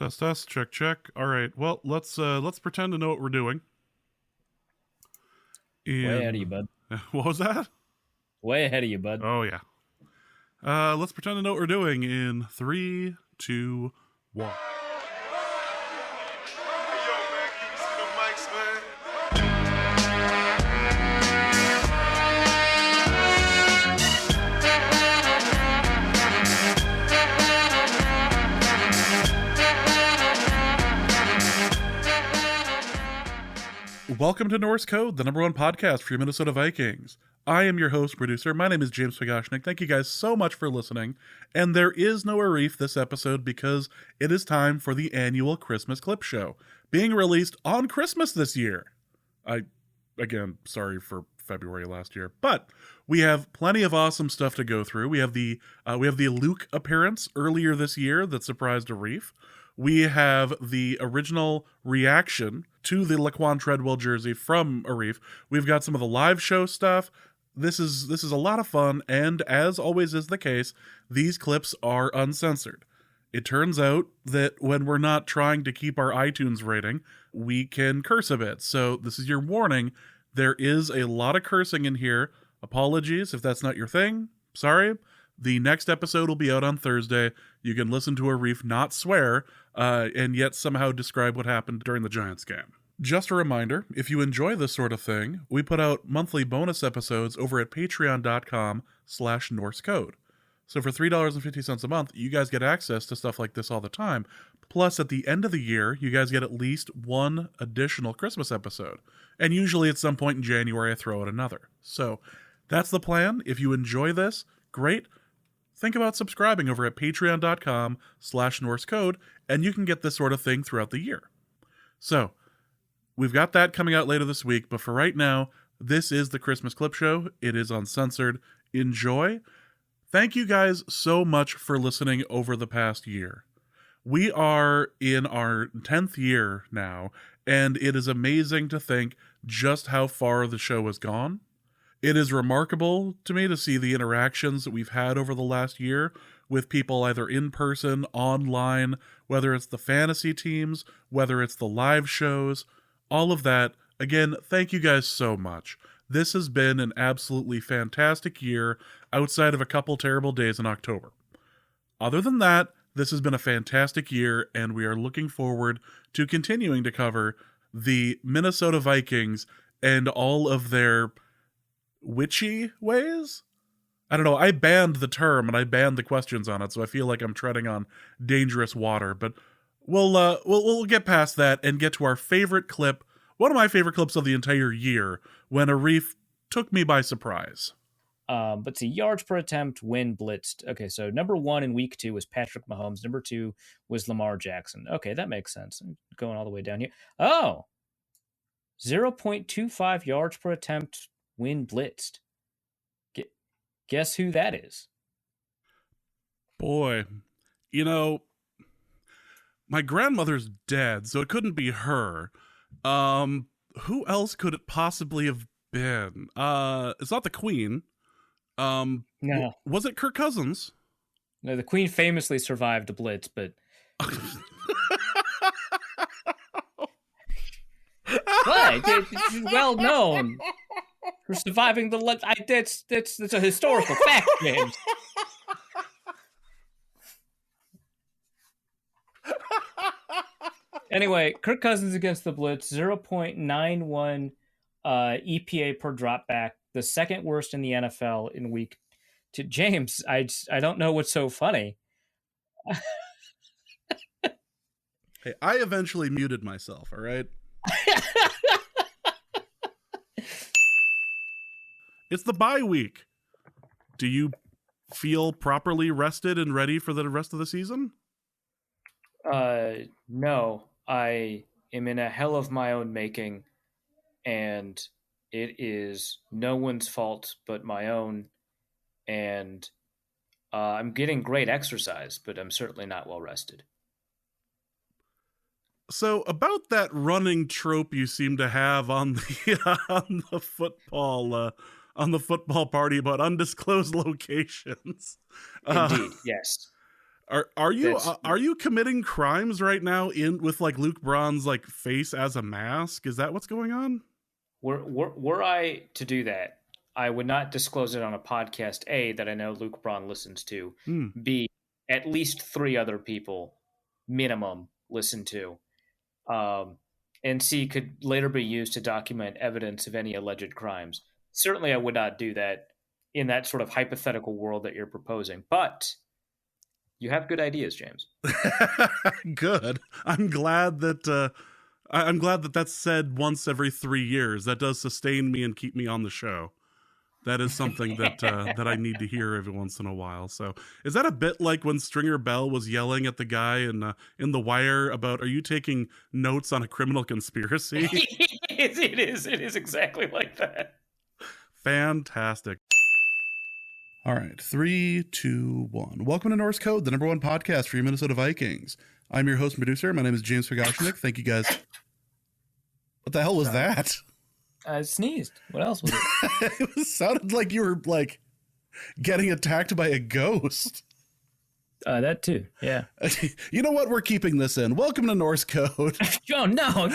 Test, check. All right. Well, let's pretend to know what we're doing. Way ahead of you, bud. What was that? Way ahead of you, bud. Oh yeah. Let's pretend to know what we're doing in 3, 2, 1. Welcome to Norse Code, the #1 podcast for your Minnesota Vikings. I am your host, producer. My name is James Pagoshnik. Thank you guys so much for listening. And there is no Arif this episode because it is time for the annual Christmas Clip Show, being released on Christmas this year. Again, sorry for February last year, but we have plenty of awesome stuff to go through. We have the Luke appearance earlier this year that surprised Arif. We have the original reaction to the Laquan Treadwell jersey from Arif. We've got some of the live show stuff. This is a lot of fun, and as always is the case, these clips are uncensored. It turns out that when we're not trying to keep our iTunes rating, we can curse a bit. So this is your warning. There is a lot of cursing in here. Apologies if that's not your thing. Sorry. The next episode will be out on Thursday. You can listen to Arif not swear, and yet somehow describe what happened during the Giants game. Just a reminder, if you enjoy this sort of thing, we put out monthly bonus episodes over at patreon.com/Norse Code. So for $3.50 a month, you guys get access to stuff like this all the time. Plus, at the end of the year, you guys get at least one additional Christmas episode. And usually at some point in January, I throw out another. So that's the plan. If you enjoy this, great. Think about subscribing over at patreon.com/Norse Code, and you can get this sort of thing throughout the year. So, we've got that coming out later this week, but for right now, this is the Christmas Clip Show. It is uncensored. Enjoy. Thank you guys so much for listening over the past year. We are in our 10th year now, and it is amazing to think just how far the show has gone. It is remarkable to me to see the interactions that we've had over the last year with people either in person, online, whether it's the fantasy teams, whether it's the live shows, all of that. Again, thank you guys so much. This has been an absolutely fantastic year outside of a couple terrible days in October. Other than that, this has been a fantastic year, and we are looking forward to continuing to cover the Minnesota Vikings and all of their witchy ways? I don't know. I banned the term and I banned the questions on it, so I feel like I'm treading on dangerous water. But we'll get past that and get to our favorite clip. One of my favorite clips of the entire year, when Arif took me by surprise. But see, yards per attempt when blitzed. Okay, so number 1 in week 2 was Patrick Mahomes. Number 2 was Lamar Jackson. Okay, that makes sense. I'm going all the way down here. Oh, 0.25 yards per attempt when blitzed. Guess who that is? Boy, my grandmother's dead, so it couldn't be her. Who else could it possibly have been? It's not the Queen. No. Was it Kirk Cousins? No, the Queen famously survived a blitz, but what? It's well known for surviving the that's a historical fact, James. Anyway, Kirk Cousins against the blitz, 0.91 EPA per dropback, the second worst in the NFL in week 2. James, I don't know what's so funny. Hey, I eventually muted myself, all right? It's the bye week. Do you feel properly rested and ready for the rest of the season? No. I am in a hell of my own making, and it is no one's fault but my own. And I'm getting great exercise, but I'm certainly not well rested. So about that running trope you seem to have on the football party about undisclosed locations. Indeed, yes. Are you committing crimes right now with like Luke Braun's like face as a mask? Is that what's going on? Were I to do that, I would not disclose it on a podcast, A, that I know Luke Braun listens to, B, at least 3 other people, minimum, listen to, and C, could later be used to document evidence of any alleged crimes. Certainly I would not do that in that sort of hypothetical world that you're proposing, but you have good ideas, James. Good. I'm glad that that's said once every 3 years. That does sustain me and keep me on the show. That is something that that I need to hear every once in a while. So, is that a bit like when Stringer Bell was yelling at the guy in The Wire about, "Are you taking notes on a criminal conspiracy?" It is. It is exactly like that. Fantastic. All right, 3, 2, 1. Welcome to Norse Code, the #1 podcast for your Minnesota Vikings. I'm your host and producer. My name is James Pagashnik. Thank you, guys. What the hell was that? I sneezed. What else was it? It sounded like you were like getting attacked by a ghost. That too. Yeah. You know what? We're keeping this in. Welcome to Norse Code. Oh, no.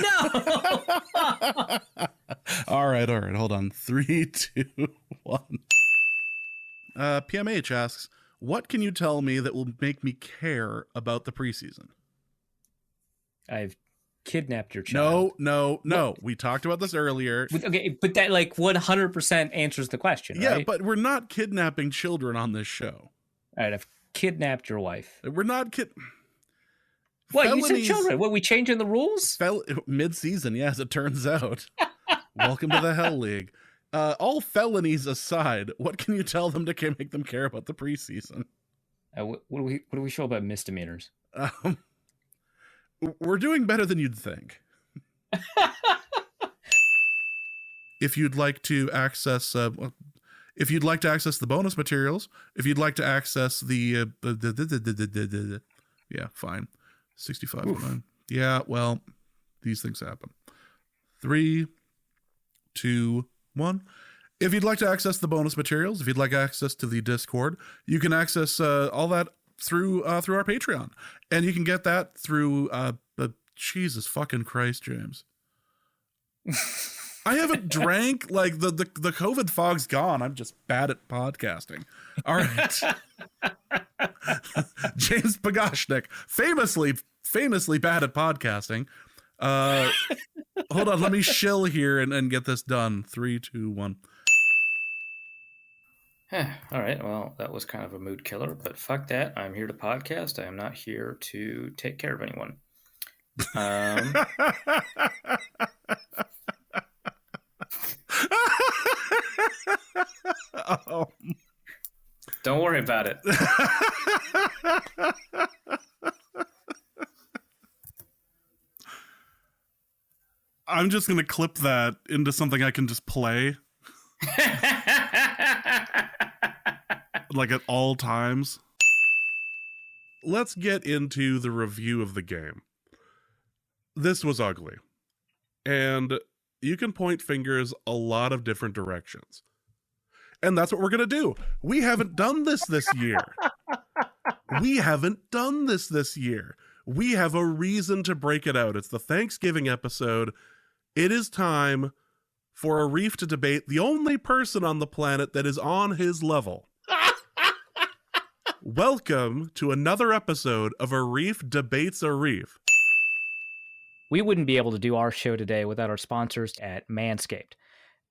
All right. Hold on. 3, 2, 1. PMH asks, what can you tell me that will make me care about the preseason? I've kidnapped your child. No. We talked about this earlier. Okay, but that like 100% answers the question, yeah, right? but we're not kidnapping children on this show. All right, I've kidnapped your wife. We're not What, felonies, you said children? What, we changing the rules? Mid-season, yes, it turns out. Welcome to the Hell League. All felonies aside, what can you tell them to make them care about the preseason? What do we show about misdemeanors? We're doing better than you'd think. If you'd like to access, the bonus materials, if you'd like to access the yeah, fine, 65. Yeah, well, these things happen. 3, 2, 1. If you'd like to access the bonus materials, if you'd like access to the Discord, you can access all that through our Patreon, and you can get that through Jesus fucking Christ, James. I haven't drank, like the COVID fog's gone. I'm just bad at podcasting. All right. James Pagashnik, famously bad at podcasting. Hold on, let me shill here and get this done. 3, 2, 1. All right, well, that was kind of a mood killer, but fuck that. I'm here to podcast. I am not here to take care of anyone. Don't worry about it. I'm just going to clip that into something I can just play. Like at all times. Let's get into the review of the game. This was ugly. And you can point fingers a lot of different directions. And that's what we're going to do. We haven't done this year. We have a reason to break it out. It's the Thanksgiving episode. It is time for a Reef to debate the only person on the planet that is on his level. Welcome to another episode of A Reef Debates a Reef. We wouldn't be able to do our show today without our sponsors at Manscaped.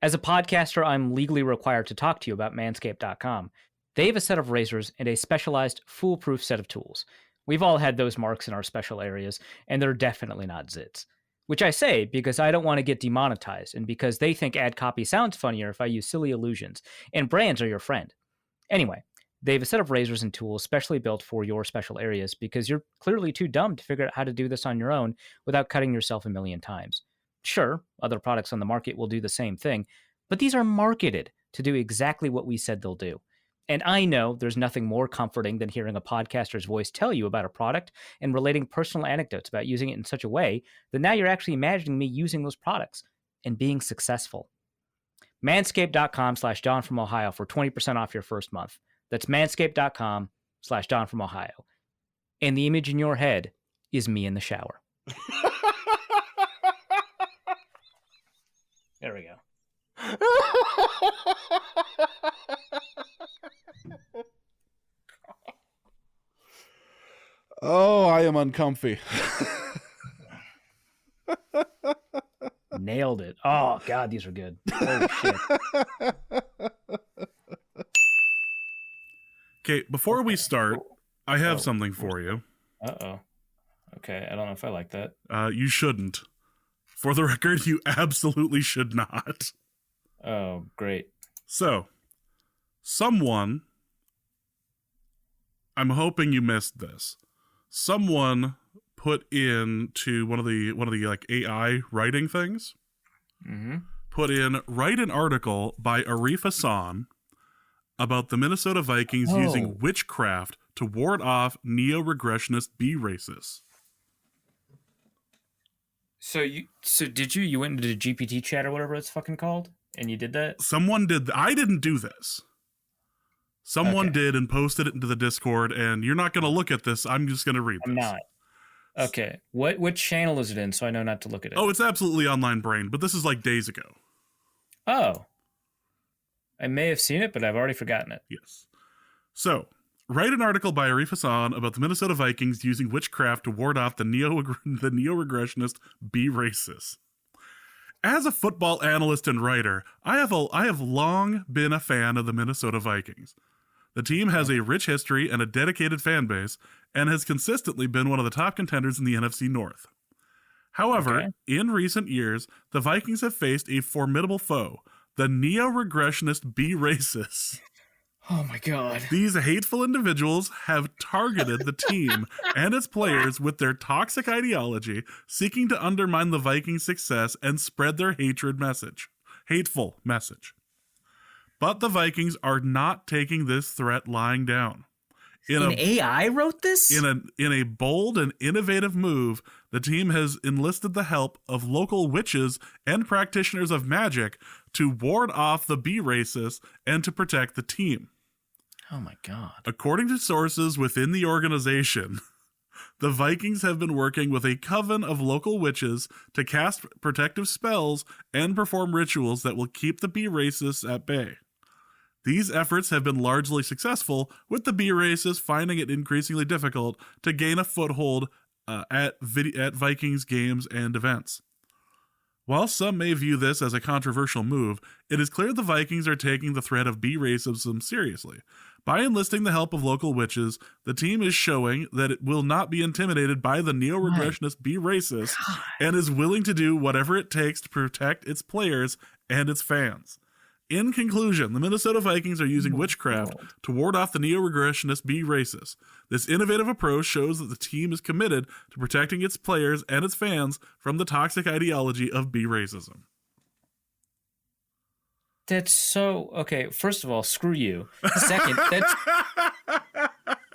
As a podcaster, I'm legally required to talk to you about Manscaped.com. They have a set of razors and a specialized, foolproof set of tools. We've all had those marks in our special areas, and they're definitely not zits. Which I say because I don't want to get demonetized, and because they think ad copy sounds funnier if I use silly allusions, and brands are your friend. Anyway, they have a set of razors and tools specially built for your special areas because you're clearly too dumb to figure out how to do this on your own without cutting yourself a million times. Sure, other products on the market will do the same thing, but these are marketed to do exactly what we said they'll do. And I know there's nothing more comforting than hearing a podcaster's voice tell you about a product and relating personal anecdotes about using it in such a way that now you're actually imagining me using those products and being successful. Manscaped.com/Don from Ohio for 20% off your first month. That's manscaped.com/Don from Ohio. and the image in your head is me in the shower. There we go. Oh, I am uncomfy. Nailed it. Oh, God, these are good. Holy shit. Okay, before we start, I have something for you. Uh-oh. Okay, I don't know if I like that. You shouldn't. For the record, you absolutely should not. Oh, great. So, someone, I'm hoping you missed this. Someone put into one of the like AI writing things. Mm-hmm. Put in, write an article by Arif Hassan about the Minnesota Vikings using witchcraft to ward off neo-regressionist bee racists. So did you went into the GPT chat or whatever it's fucking called, and you did that? Someone did. I didn't do this. Someone did and posted it into the Discord, and you're not going to look at this. I'm just going to read this. I'm not. Okay. What channel is it in so I know not to look at it? Oh, it's absolutely Online Brain, but this is like days ago. Oh. I may have seen it, but I've already forgotten it. Yes. So, write an article by Arif Hassan about the Minnesota Vikings using witchcraft to ward off the neo-regressionist bee racists. As a football analyst and writer, I have long been a fan of the Minnesota Vikings. The team has a rich history and a dedicated fan base, and has consistently been one of the top contenders in the NFC North. However, in recent years, the Vikings have faced a formidable foe, the neo-regressionist bee racists. Oh my God. These hateful individuals have targeted the team and its players with their toxic ideology, seeking to undermine the Vikings' success and spread their hateful message. But the Vikings are not taking this threat lying down. AI wrote this? In a bold and innovative move, the team has enlisted the help of local witches and practitioners of magic to ward off the bee racists and to protect the team. Oh my God. According to sources within the organization, the Vikings have been working with a coven of local witches to cast protective spells and perform rituals that will keep the bee racists at bay. These efforts have been largely successful, with the bee racists finding it increasingly difficult to gain a foothold at Vikings games and events. While some may view this as a controversial move, it is clear the Vikings are taking the threat of bee racism seriously. By enlisting the help of local witches, the team is showing that it will not be intimidated by the neo-regressionist bee racists and is willing to do whatever it takes to protect its players and its fans. In conclusion, the Minnesota Vikings are using witchcraft to ward off the neo-regressionist bee racists. This innovative approach shows that the team is committed to protecting its players and its fans from the toxic ideology of bee racism. That's so... Okay, first of all, screw you. Second, that's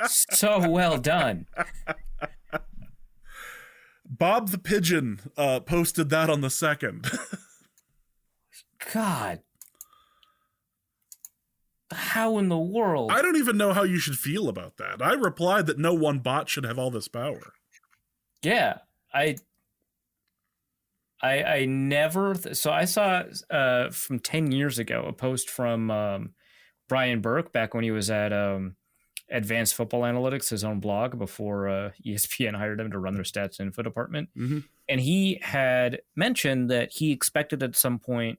so well done. Bob the Pigeon posted that on the 2nd. God. How in the world? I don't even know how you should feel about that. I replied that no one bot should have all this power. Yeah, I never... So I saw from 10 years ago a post from Brian Burke back when he was at Advanced Football Analytics, his own blog, before ESPN hired him to run their stats and info department. Mm-hmm. And he had mentioned that he expected at some point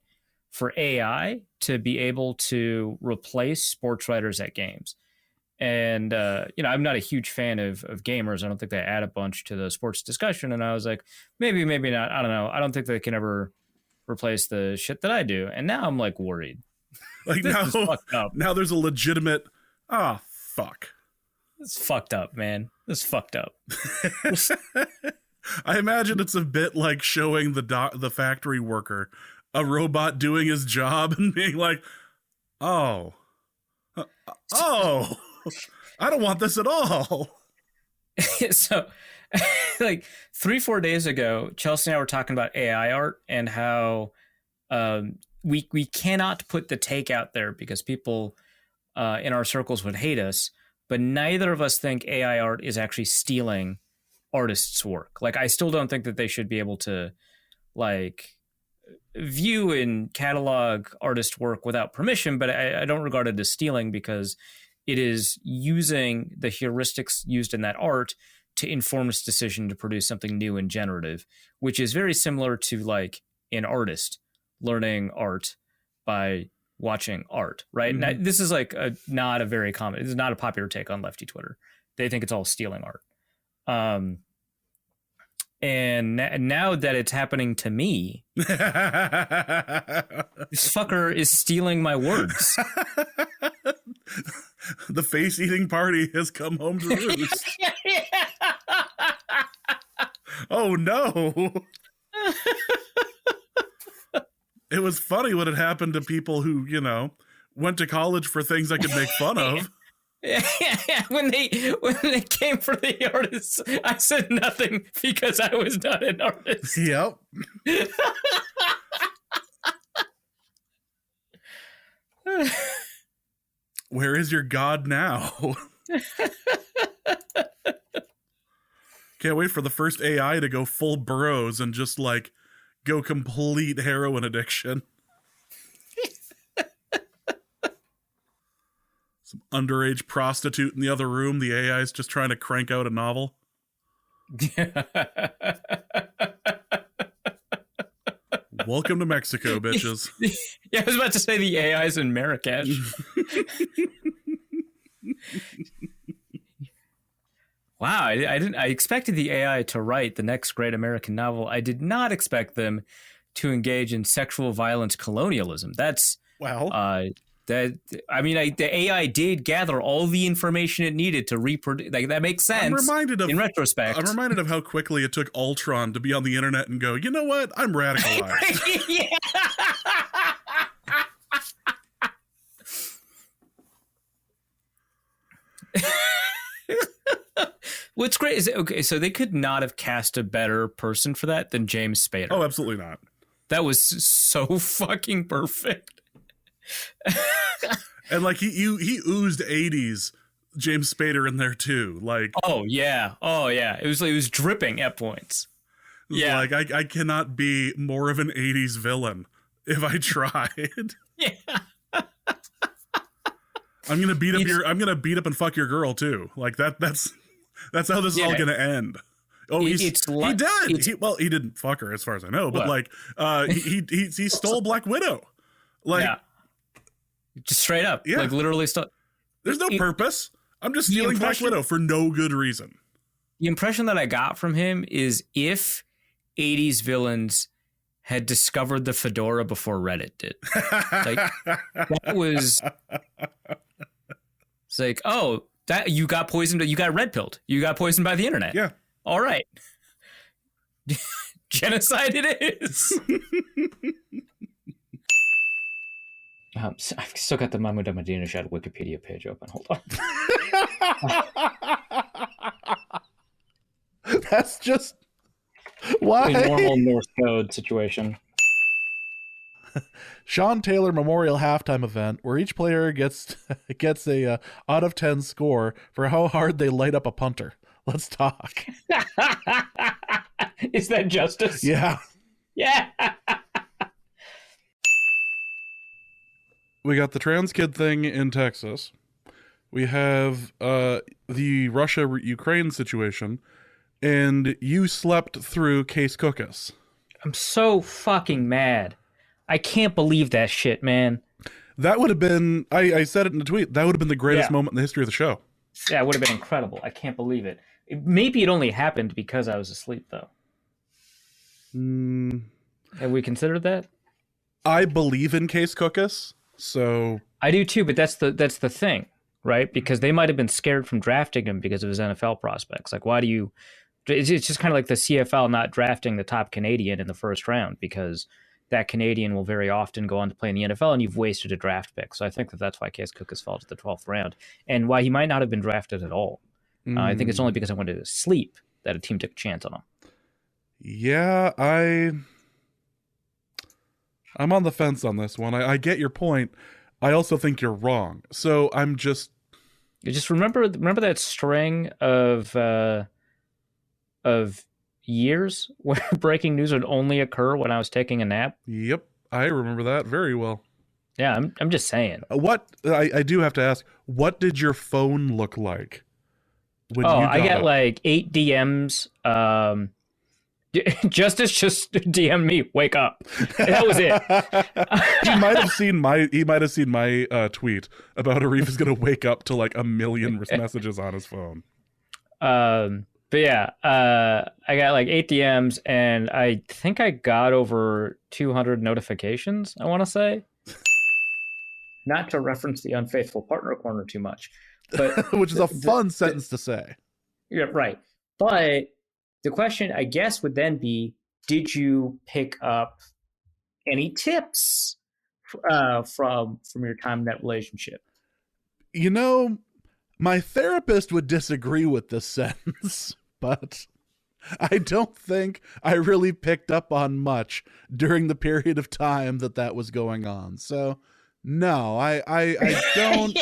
for AI to be able to replace sports writers at games. And, I'm not a huge fan of gamers. I don't think they add a bunch to the sports discussion. And I was like, maybe not. I don't know. I don't think they can ever replace the shit that I do. And now I'm like worried. Like now there's a legitimate, fuck. It's fucked up, man. It's fucked up. I imagine it's a bit like showing the factory worker a robot doing his job and being like, I don't want this at all. So like 3-4 days ago, Chelsea and I were talking about AI art and how we cannot put the take out there because people in our circles would hate us. but neither of us think AI art is actually stealing artists' work. Like, I still don't think that they should be able to, like, view and catalog artist work without permission, but I don't regard it as stealing because it is using the heuristics used in that art to inform its decision to produce something new and generative, which is very similar to like an artist learning art by watching art, right? Mm-hmm. Now, this is like not a very common, this is not a popular take on lefty Twitter. They think it's all stealing art. And now that it's happening to me, this fucker is stealing my words. The face-eating party has come home to roost. Oh, no. It was funny when it happened to people who, you know, went to college for things I could make fun of. Yeah, when they came for the artists, I said nothing because I was not an artist. Yep. Where is your God now? Can't wait for the first AI to go full Burroughs and just like go complete heroin addiction. Some underage prostitute in the other room. The AI is just trying to crank out a novel. Welcome to Mexico, bitches. Yeah, I was about to say the AI's in Marrakesh. Wow, I expected the AI to write the next great American novel. I did not expect them to engage in sexual violence colonialism. That's the AI did gather all the information it needed to reproduce. Like, that makes sense. In retrospect, I'm reminded of how quickly it took Ultron to be on the internet and go, you know what? I'm radicalized. Yeah. What's great is, okay, so they could not have cast a better person for that than James Spader. Oh, absolutely not. That was so fucking perfect. And like he oozed 80s James Spader in there too. Like, oh yeah. It was dripping at points. Yeah, like I cannot be more of an 80s villain if I tried. Yeah. I'm gonna beat up and fuck your girl too. Like that's how this is all gonna end. Oh, he did. He didn't fuck her as far as I know, but what? Like he stole Black Widow. Like, yeah. Just straight up. Yeah. Like, literally there's no purpose. I'm just stealing Black Widow for no good reason. The impression that I got from him is if 80s villains had discovered the fedora before Reddit did. Like, that was... It's like, oh, that you got poisoned, you got red pilled. You got poisoned by the internet. Yeah. All right. Genocide it is. I've still got the Mahmoud Ahmadinejad Wikipedia page open. Hold on. That's just why. A normal Norse Code situation. Sean Taylor Memorial Halftime Event, where each player gets a out of 10 score for how hard they light up a punter. Let's talk. Is that justice? Yeah. Yeah. We got the trans kid thing in Texas. We have the Russia-Ukraine situation, and you slept through Case Cookus. I'm so fucking mad. I can't believe that shit, man. That would have been, I said it in the tweet, that would have been the greatest moment in the history of the show. Yeah, it would have been incredible. I can't believe it. Maybe it only happened because I was asleep, though. Have we considered that? I believe in Case Cookus. So I do too, but that's the thing, right? Because they might have been scared from drafting him because of his NFL prospects. Like, why do you? It's just kind of like the CFL not drafting the top Canadian in the first round because that Canadian will very often go on to play in the NFL, and you've wasted a draft pick. So I think that's why Case Cookus fell to the 12th round, and why he might not have been drafted at all. I think it's only because I went to sleep that a team took a chance on him. Yeah, I'm on the fence on this one. I get your point. I also think you're wrong. So I'm just... You just remember that string of years where breaking news would only occur when I was taking a nap. Yep, I remember that very well. Yeah, I'm just saying. What I do have to ask, what did your phone look like when you got I get up? like 8 DMs. Justice just DM'd me, wake up. That was it. He might have seen my tweet about Arif is going to wake up to like a million messages on his phone. But yeah, I got like 8 DMs, and I think I got over 200 notifications, I want to say. Not to reference the unfaithful partner corner too much, but which is a fun sentence to say. Yeah, right. But the question, I guess, would then be, did you pick up any tips from your time in that relationship? You know, my therapist would disagree with this sentence, but I don't think I really picked up on much during the period of time that was going on. So, no, I don't.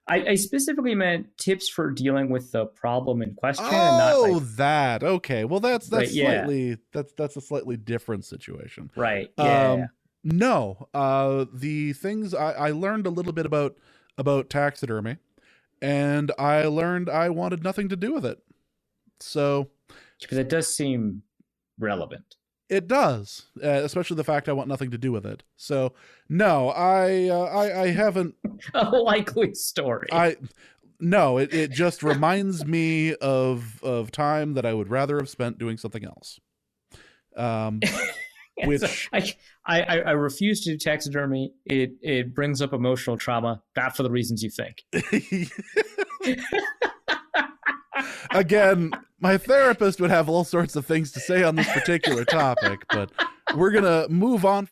I specifically meant tips for dealing with the problem in question. Oh, and not like, that. Okay. Well, that's right, slightly that's a slightly different situation. Right. Yeah. No. The things I learned a little bit about taxidermy, and I learned I wanted nothing to do with it. So, because it does seem relevant. It does, especially the fact I want nothing to do with it. So, no, I haven't. A likely story. No, it just reminds me of time that I would rather have spent doing something else. Which I refuse to do taxidermy. It brings up emotional trauma, not for the reasons you think. Again, my therapist would have all sorts of things to say on this particular topic, but we're gonna move on.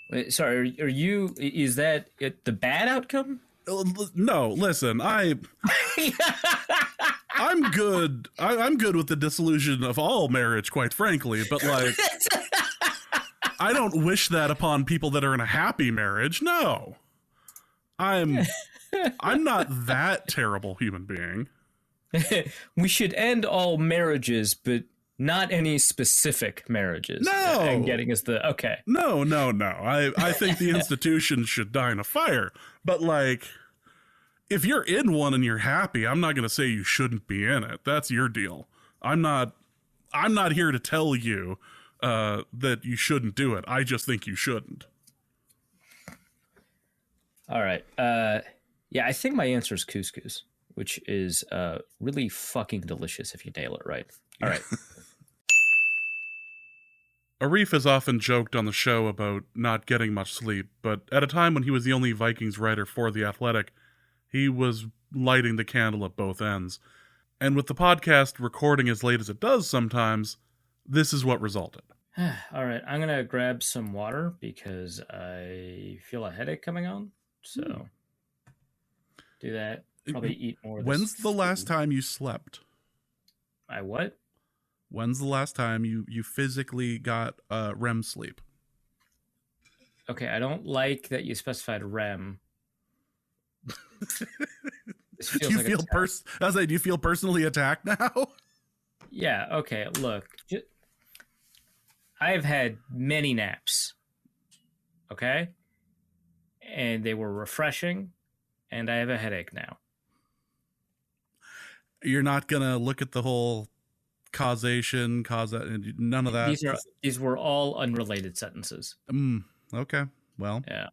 Wait, sorry, is that the bad outcome? No, listen, I'm good. I'm good with the dissolution of all marriage, quite frankly, but like, I don't wish that upon people that are in a happy marriage. No, I'm not that terrible human being. We should end all marriages, but not any specific marriages. No. I'm getting is the okay. No. I think the institution should die in a fire. But like, if you're in one and you're happy, I'm not going to say you shouldn't be in it. That's your deal. I'm not here to tell you that you shouldn't do it. I just think you shouldn't. All right. Yeah, I think my answer is couscous, which is really fucking delicious if you nail it right. All right. Arif has often joked on the show about not getting much sleep, but at a time when he was the only Vikings writer for The Athletic, he was lighting the candle at both ends. And with the podcast recording as late as it does sometimes, this is what resulted. All right, I'm going to grab some water because I feel a headache coming on. So do that. Probably eat more of this. When's the last time you slept? I what? When's the last time you physically got REM sleep? Okay, I don't like that you specified REM. Do you feel personally attacked now? Yeah, okay, look. I've had many naps. Okay? And they were refreshing, and I have a headache now. You're not going to look at the whole causation, none of that. These were all unrelated sentences. Okay. Well. Yeah.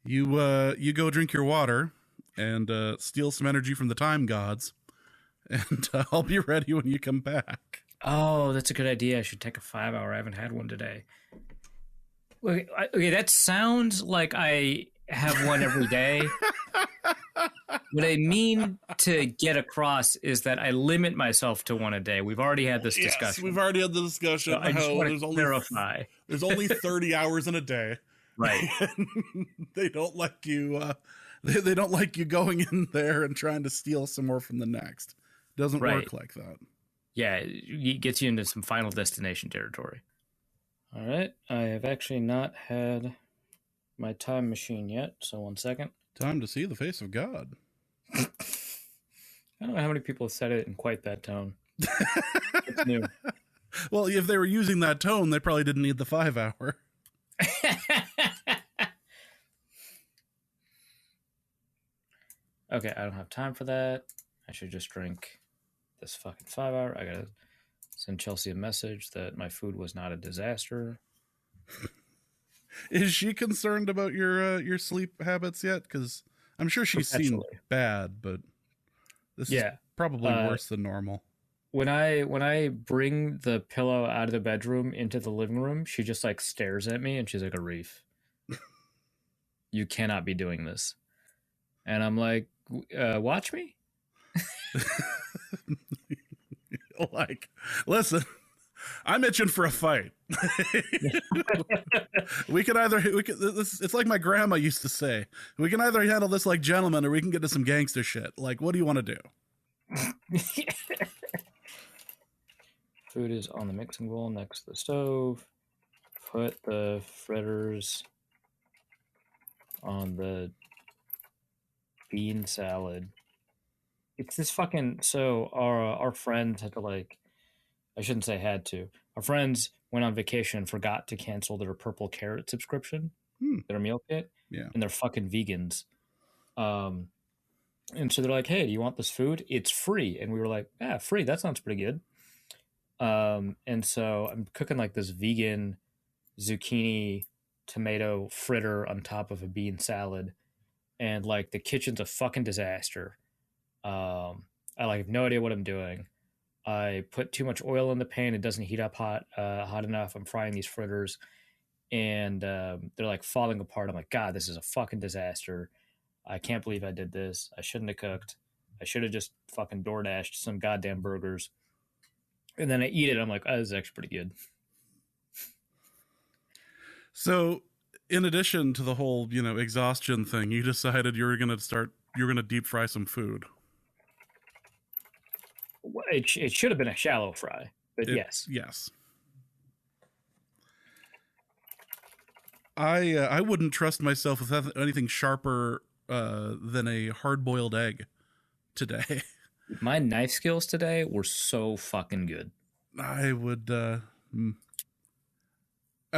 You go drink your water and steal some energy from the time gods, and I'll be ready when you come back. Oh, that's a good idea. I should take a 5-hour. I haven't had one today. Okay, that sounds like I have one every day. What I mean to get across is that I limit myself to one a day. We've already had this discussion. Yes, we've already had the discussion. So I just want to clarify. There's only 30 hours in a day. Right. They don't like you. They don't like you going in there and trying to steal some more from the next. Doesn't work like that. Yeah, it gets you into some Final Destination territory. All right. I have actually not had my time machine yet, so 1 second. Time to see the face of God. I don't know how many people have said it in quite that tone. It's new. Well, if they were using that tone, they probably didn't need the 5 hour. Okay, I don't have time for that. I should just drink this fucking 5 hour. I gotta send Chelsea a message that my food was not a disaster. Is she concerned about your sleep habits yet? Because I'm sure she's seen bad, but this is probably worse than normal. When I bring the pillow out of the bedroom into the living room, she just like stares at me and she's like, Arif, you cannot be doing this. And I'm like, watch me. Like, listen, I'm itching for a fight. It's like my grandma used to say, we can either handle this like gentlemen or we can get to some gangster shit. Like, what do you want to do? Food is on the mixing bowl next to the stove. Put the fritters on the bean salad. It's this fucking... So our friends had to like... I shouldn't say had to. Our friends went on vacation and forgot to cancel their Purple Carrot subscription, their meal kit. Yeah. And they're fucking vegans. And so they're like, hey, do you want this food? It's free. And we were like, yeah, free. That sounds pretty good. And so I'm cooking like this vegan zucchini tomato fritter on top of a bean salad. And like the kitchen's a fucking disaster. I like have no idea what I'm doing. I put too much oil in the pan. It doesn't heat up hot enough. I'm frying these fritters and they're like falling apart. I'm like, God, this is a fucking disaster. I can't believe I did this. I shouldn't have cooked. I should have just fucking DoorDashed some goddamn burgers. And then I eat it. I'm like, oh, this is actually pretty good. So in addition to the whole, exhaustion thing, you decided you were going to deep fry some food. It should have been a shallow fry, but yes. Yes. I wouldn't trust myself with anything sharper than a hard-boiled egg today. My knife skills today were so fucking good. I would. I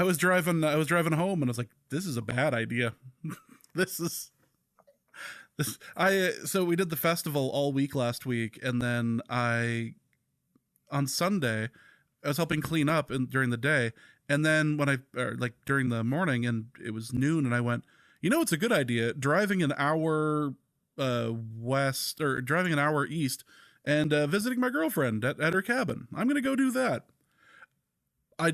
was driving home and I was like, "This is a bad idea. This. So we did the festival all week last week, and then on Sunday, I was helping clean up during the day, and then when during the morning, and it was noon, and I went, it's a good idea driving an hour west or driving an hour east and visiting my girlfriend at her cabin. I'm gonna go do that.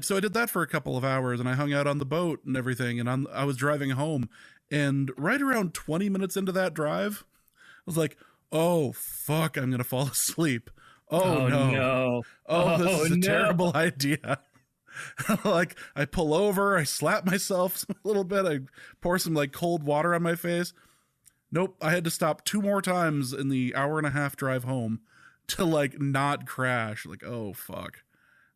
So I did that for a couple of hours, and I hung out on the boat and everything, and I was driving home, and right around 20 minutes into that drive, I was like, oh fuck, I'm gonna fall asleep. Oh no. This is a terrible idea. Like, I pull over, I slap myself a little bit, I pour some like cold water on my face. Nope, I had to stop 2 more times in the hour and a half drive home to like not crash. Like, oh fuck,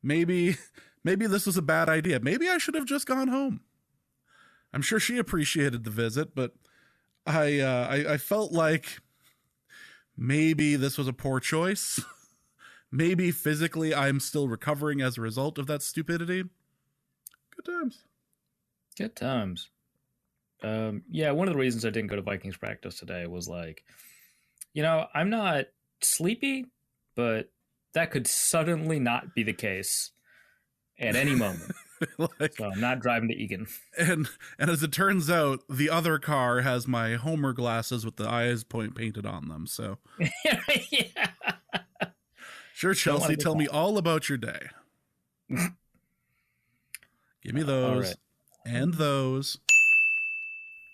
maybe this was a bad idea. Maybe I should have just gone home. I'm sure she appreciated the visit, but I felt like maybe this was a poor choice. Maybe physically I'm still recovering as a result of that stupidity. Good times. Good times. Yeah, one of the reasons I didn't go to Vikings practice today was like, I'm not sleepy, but that could suddenly not be the case at any moment. So I'm not driving to Egan. And as it turns out, the other car has my Homer glasses with the eyes painted on them. So yeah. Sure, Chelsea, tell me all about your day. Give me those. Right. And those.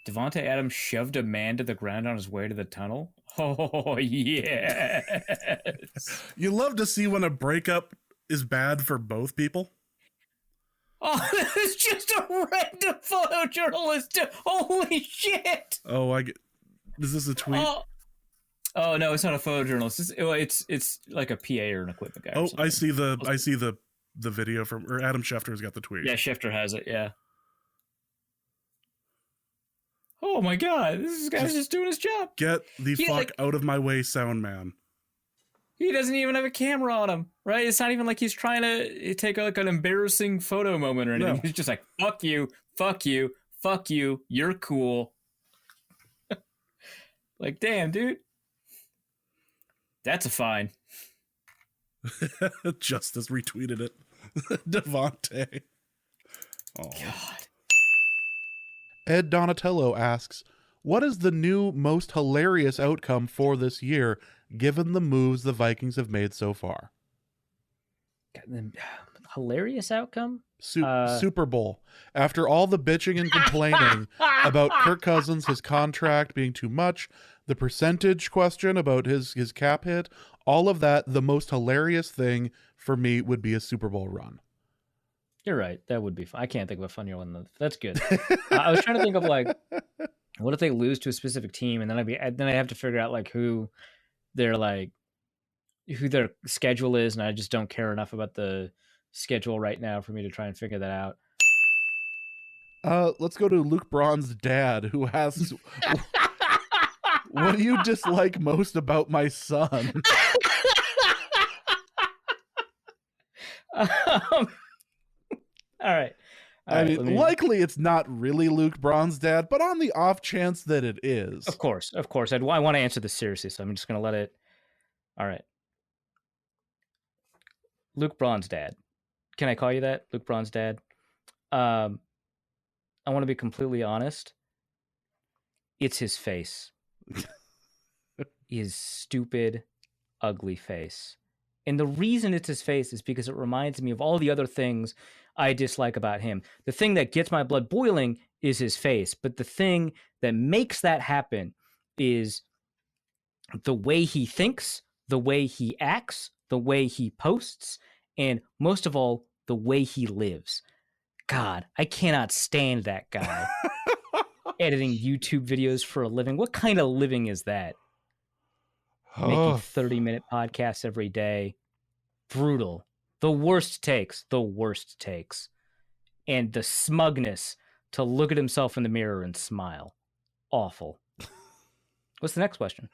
Devontae Adams shoved a man to the ground on his way to the tunnel. Oh, yes. You love to see when a breakup is bad for both people. Oh, it's just a random photojournalist. Holy shit. Oh, is this a tweet? Oh no, it's not a photojournalist. It's like a PA or an equipment guy. Oh, I see the video or Adam Schefter's got the tweet. Yeah, Schefter has it. Yeah. oh my god, this guy's just doing his job. Get the fuck out of my way, sound man. He doesn't even have a camera on him, right? It's not even like he's trying to take like an embarrassing photo moment or anything. No. He's just like, fuck you, fuck you, fuck you, you're cool. Like, damn, dude. That's a fine. Justice retweeted it. Devontae. Oh. God. Ed Donatello asks, what is the new most hilarious outcome for this year, given the moves the Vikings have made so far? Hilarious outcome? Super Bowl. After all the bitching and complaining about Kirk Cousins, his contract being too much, the percentage question about his cap hit, all of that, the most hilarious thing for me would be a Super Bowl run. You're right. That would be fun. I can't think of a funnier one. That's good. I was trying to think of like, what if they lose to a specific team, and then I have to figure out like who their schedule is, and I just don't care enough about the schedule right now for me to try and figure that out. Let's go to Luke Braun's dad, who asks, what do you dislike most about my son? All right. I mean, likely it's not really Luke Braun's dad, but on the off chance that it is. Of course. I want to answer this seriously, so I'm just going to let it. All right. Luke Braun's dad. Can I call you that? Luke Braun's dad? I want to be completely honest. It's his face. His stupid, ugly face. And the reason it's his face is because it reminds me of all the other things I dislike about him. The thing that gets my blood boiling is his face, but the thing that makes that happen is the way he thinks, the way he acts, the way he posts, and most of all, the way he lives. God, I cannot stand that guy. Editing YouTube videos for a living. What kind of living is that? Making 30-minute podcasts every day. Brutal. The worst takes. And the smugness to look at himself in the mirror and smile. Awful. What's the next question?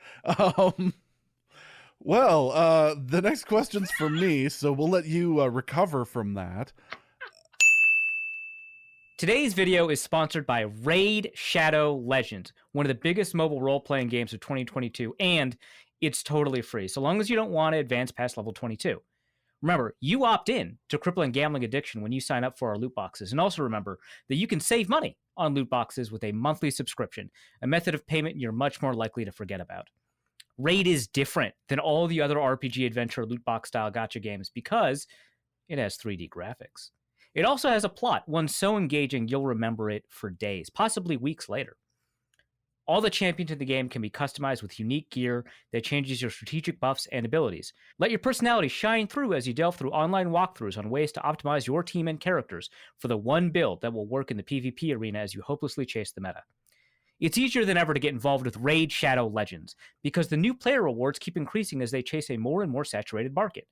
Well, the next question's for me, so we'll let you recover from that. Today's video is sponsored by Raid Shadow Legends, one of the biggest mobile role-playing games of 2022, and it's totally free, so long as you don't want to advance past level 22. Remember, you opt in to crippling gambling addiction when you sign up for our loot boxes, and also remember that you can save money on loot boxes with a monthly subscription, a method of payment you're much more likely to forget about. Raid is different than all the other RPG adventure loot box style gacha games because it has 3D graphics. It also has a plot, one so engaging you'll remember it for days, possibly weeks later. All the champions in the game can be customized with unique gear that changes your strategic buffs and abilities. Let your personality shine through as you delve through online walkthroughs on ways to optimize your team and characters for the one build that will work in the PvP arena as you hopelessly chase the meta. It's easier than ever to get involved with Raid Shadow Legends because the new player rewards keep increasing as they chase a more and more saturated market.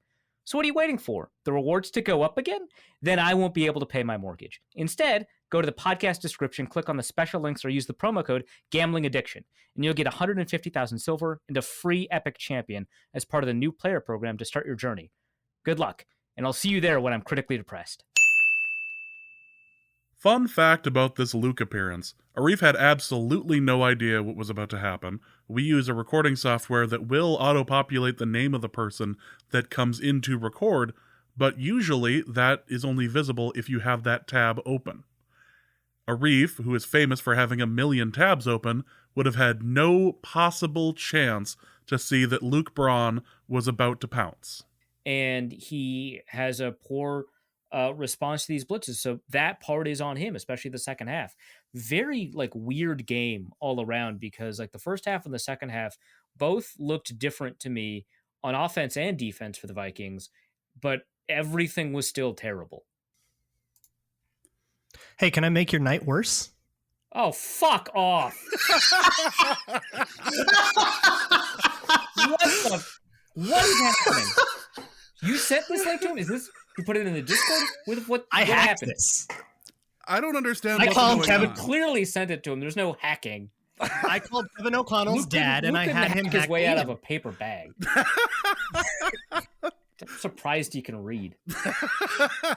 So what are you waiting for? The rewards to go up again? Then I won't be able to pay my mortgage. Instead, go to the podcast description, click on the special links, or use the promo code GamblingAddiction, and you'll get 150,000 silver and a free Epic Champion as part of the new player program to start your journey. Good luck, and I'll see you there when I'm critically depressed. Fun fact about this Luke appearance. Arif had absolutely no idea what was about to happen. We use a recording software that will auto-populate the name of the person that comes in to record, but usually that is only visible if you have that tab open. Arif, who is famous for having 1 million tabs open, would have had no possible chance to see that Luke Braun was about to pounce. And he has a poor response to these blitzes, so that part is on him, especially the second half. Very weird game all around because the first half and the second half both looked different to me on offense and defense for the Vikings, but everything was still terrible. Hey, can I make your night worse? Oh, fuck off. What is happening? You sent this link to him? Is this, you put it in the Discord? What hacked happened? This. I don't understand I what's called going Kevin on. clearly sent it to him. There's no hacking. I called Kevin O'Connell's dad, and I Luke had didn't him hack his hack way me out in. of a paper bag. I'm surprised he can read.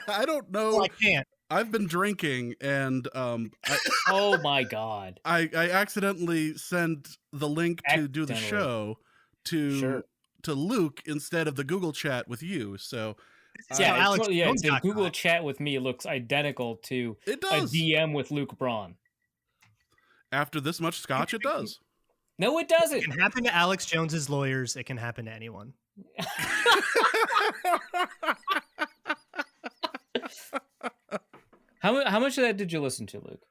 I don't know. Well, I can't. I've been drinking, and Oh my god! I accidentally sent the link to do the Accidentally. show to Sure. Luke instead of the Google chat with you. So This is how Yeah, Alex Jones the got Google caught. chat with me looks identical to it a does. DM with Luke Braun. After this much scotch, it does. No, it It doesn't. can happen to Alex Jones's lawyers. It can happen to anyone. How much of that did you listen to, Luke?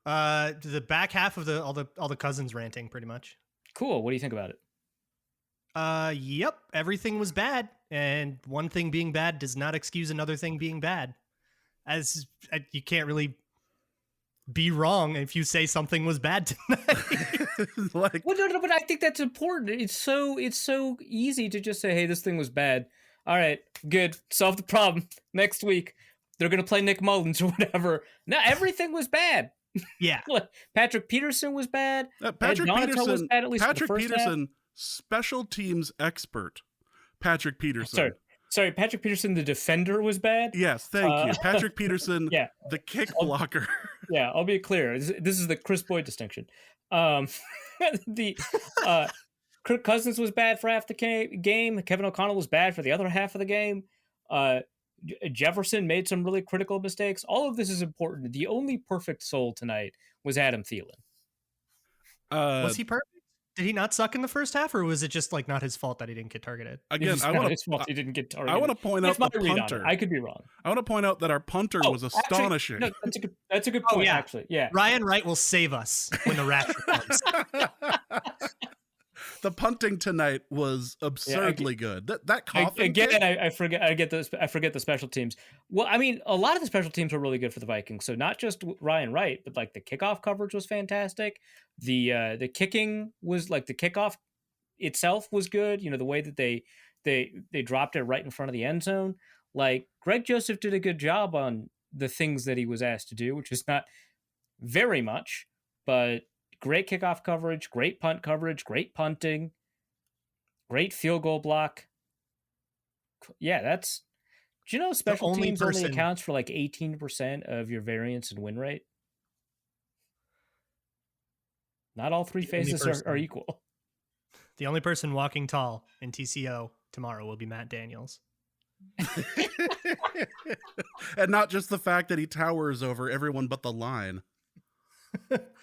The back half of all the cousins ranting, pretty much. Cool. What do you think about it? Yep, everything was bad, and one thing being bad does not excuse another thing being bad. As you can't really be wrong if you say something was bad tonight. Like, Well, no, but I think that's important. It's so easy to just say, "Hey, this thing was bad." All right, good, solve the problem. Next week, they're gonna play Nick Mullins or whatever. No, everything was bad. Yeah, Patrick Peterson was bad. Patrick Donato was Peterson. bad, at least for the Patrick first half. Peterson, special teams expert. Patrick Peterson. Sorry, Patrick Peterson, the defender, was bad. Yes, thank you, Patrick Peterson. Yeah. The kick blocker. Yeah, I'll be clear. This is the Chris Boyd distinction. The Kirk Cousins was bad for half the game. Kevin O'Connell was bad for the other half of the game. Jefferson made some really critical mistakes. All of this is important. The only perfect soul tonight was Adam Thielen. was he perfect? Did he not suck in the first half, or was it just like not his fault that he didn't get targeted? Again, It's I not want his fault he didn't get targeted. I want to point out That's the my read on it. punter. I could be wrong. I want to point out that our punter was astonishing. Actually, no, that's a good Oh, point. yeah. Actually, yeah. Ryan Wright will save us when the rapture comes. The punting tonight was absurdly good. That coffin kick? Again, I forget the special teams. Well, I mean, a lot of the special teams were really good for the Vikings. So not just Ryan Wright, but like the kickoff coverage was fantastic. The kicking was like the kickoff itself was good. You know, the way that they dropped it right in front of the end zone. Like Greg Joseph did a good job on the things that he was asked to do, which is not very much, but great kickoff coverage, great punt coverage, great punting, great field goal block. Yeah, that's... Do you know special teams only accounts for like 18% of your variance and win rate? Not all three phases are equal. The only person walking tall in TCO tomorrow will be Matt Daniels. And not just the fact that he towers over everyone but the line.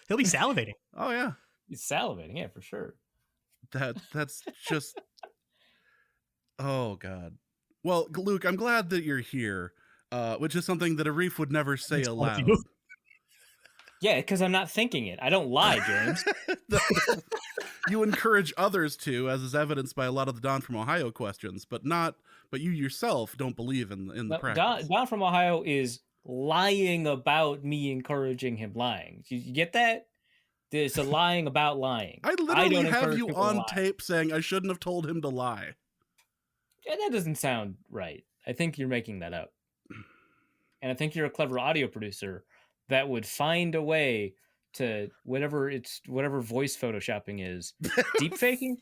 He'll be salivating. Oh yeah, He's salivating, yeah, for sure. that's just. Oh god. Well, Luke, I'm glad that you're here, which is something that Arif would never say aloud. Yeah, because I'm not thinking it. I don't lie, James. You encourage others to, as is evidenced by a lot of the Don from Ohio questions, but you yourself don't believe in the practice. Don from Ohio is lying about me encouraging him lying. You get that? There's a lying about lying. I literally don't have you encourage people on to lie. tape saying I shouldn't have told him to lie. Yeah, that doesn't sound right. I think you're making that up. And I think you're a clever audio producer that would find a way to whatever voice photoshopping is, deep faking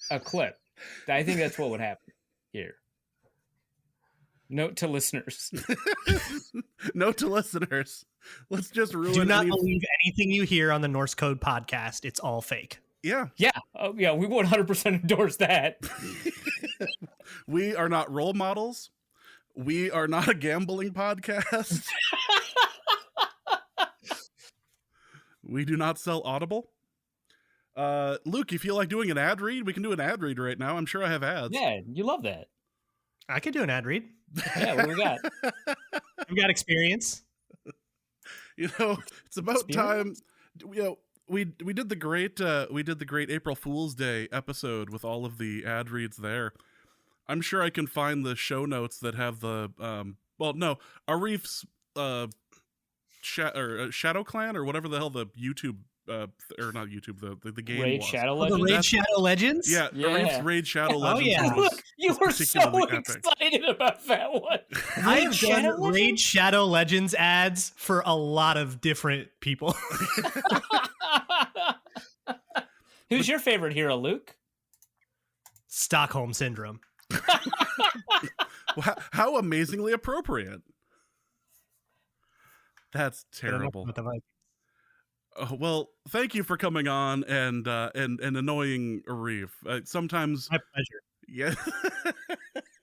a clip. I think that's what would happen here. Note to listeners. Note to listeners. Let's just ruin. Do not believe anything you hear on the Norse Code podcast. It's all fake. Yeah. Yeah. Oh, yeah. We 100% endorse that. We are not role models. We are not a gambling podcast. We do not sell Audible. Luke, you feel like doing an ad read? We can do an ad read right now. I'm sure I have ads. Yeah, you love that. I could do an ad read. Yeah, what do we got? I've got experience. You know, it's about time. You know, we did the great April Fool's Day episode with all of the ad reads there. I'm sure I can find the show notes that have the Arif's Shadow Clan or whatever the hell the YouTube or not YouTube, the game Raid was. Shadow The Legends. Raid Shadow Legends? Yeah, Yeah. Arif's Raid Shadow Legends yeah. was You were so particularly epic. excited about that one. I have Shadow done Legends? Raid Shadow Legends ads for a lot of different people. Who's your favorite hero, Luke? Stockholm Syndrome. How amazingly appropriate. That's terrible. With the Vikings. Well, thank you for coming on and annoying Arif. Sometimes, My pleasure. yeah.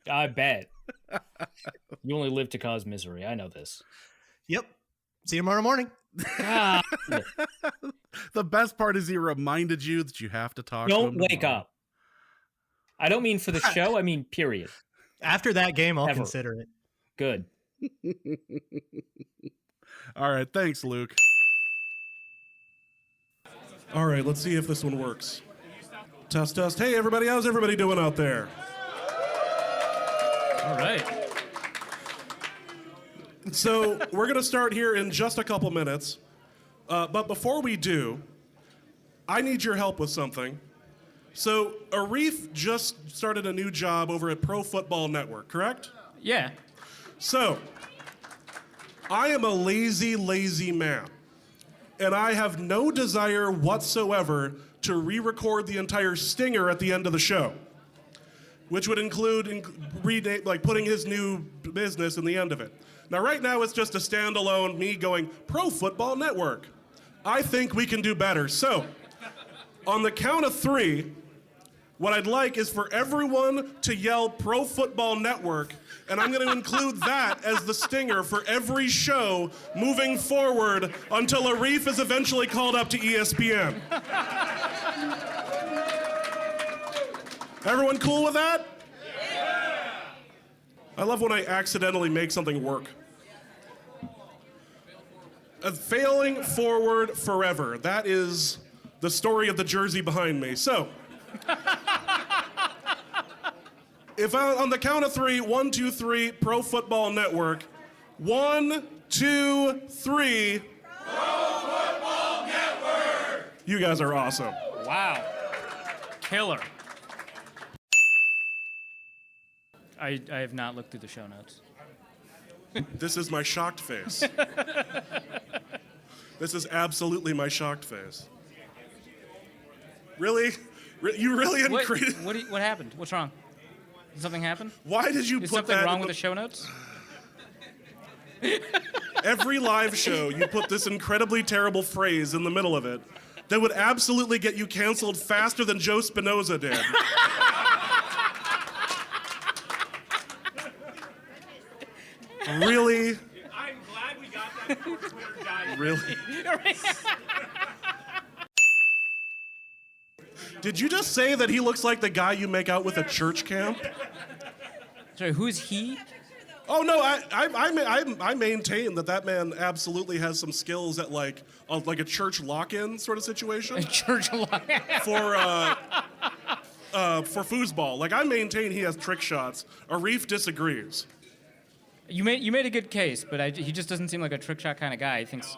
I bet. You only live to cause misery. I know this. Yep. See you tomorrow morning. God. The best part is he reminded you that you have to talk. to Don't him wake tomorrow. up. I don't mean for the show. I mean, period. After that game, I'll Ever. consider it. Good. All right, thanks, Luke. All right, let's see if this one works. Test, test. Hey, everybody, how's everybody doing out there? All right. So we're going to start here in just a couple minutes. But before we do, I need your help with something. So Arif just started a new job over at Pro Football Network, correct? Yeah. So I am a lazy, lazy man. And I have no desire whatsoever to re-record the entire stinger at the end of the show, which would include putting his new business in the end of it. Now, right now, it's just a standalone me going, Pro Football Network. I think we can do better. So, on the count of 3, what I'd like is for everyone to yell Pro Football Network, and I'm going to include that as the stinger for every show moving forward until Arif is eventually called up to ESPN. Everyone cool with that? Yeah! I love when I accidentally make something work. Failing forward forever. That is the story of the jersey behind me. So, if on the count of 3, 1, 2, 3, Pro Football Network. 1, 2, 3. Pro Football Network! You guys are awesome. Wow. Killer. I have not looked through the show notes. This is my shocked face. This is absolutely my shocked face. Really? You really What, created? what happened? What's wrong? Did something happen? Why did you Is put something that wrong in with the show notes? Every live show, you put this incredibly terrible phrase in the middle of it that would absolutely get you canceled faster than Joe Spinoza did. Really? I'm glad we got that before Twitter died. Really? Did you just say that he looks like the guy you make out with at church camp? Sorry, who's he? Oh no, I maintain that man absolutely has some skills at like a church lock-in sort of situation Church lock. for foosball. Like I maintain he has trick shots. Arif disagrees. You made a good case, but he just doesn't seem like a trick shot kind of guy. He thinks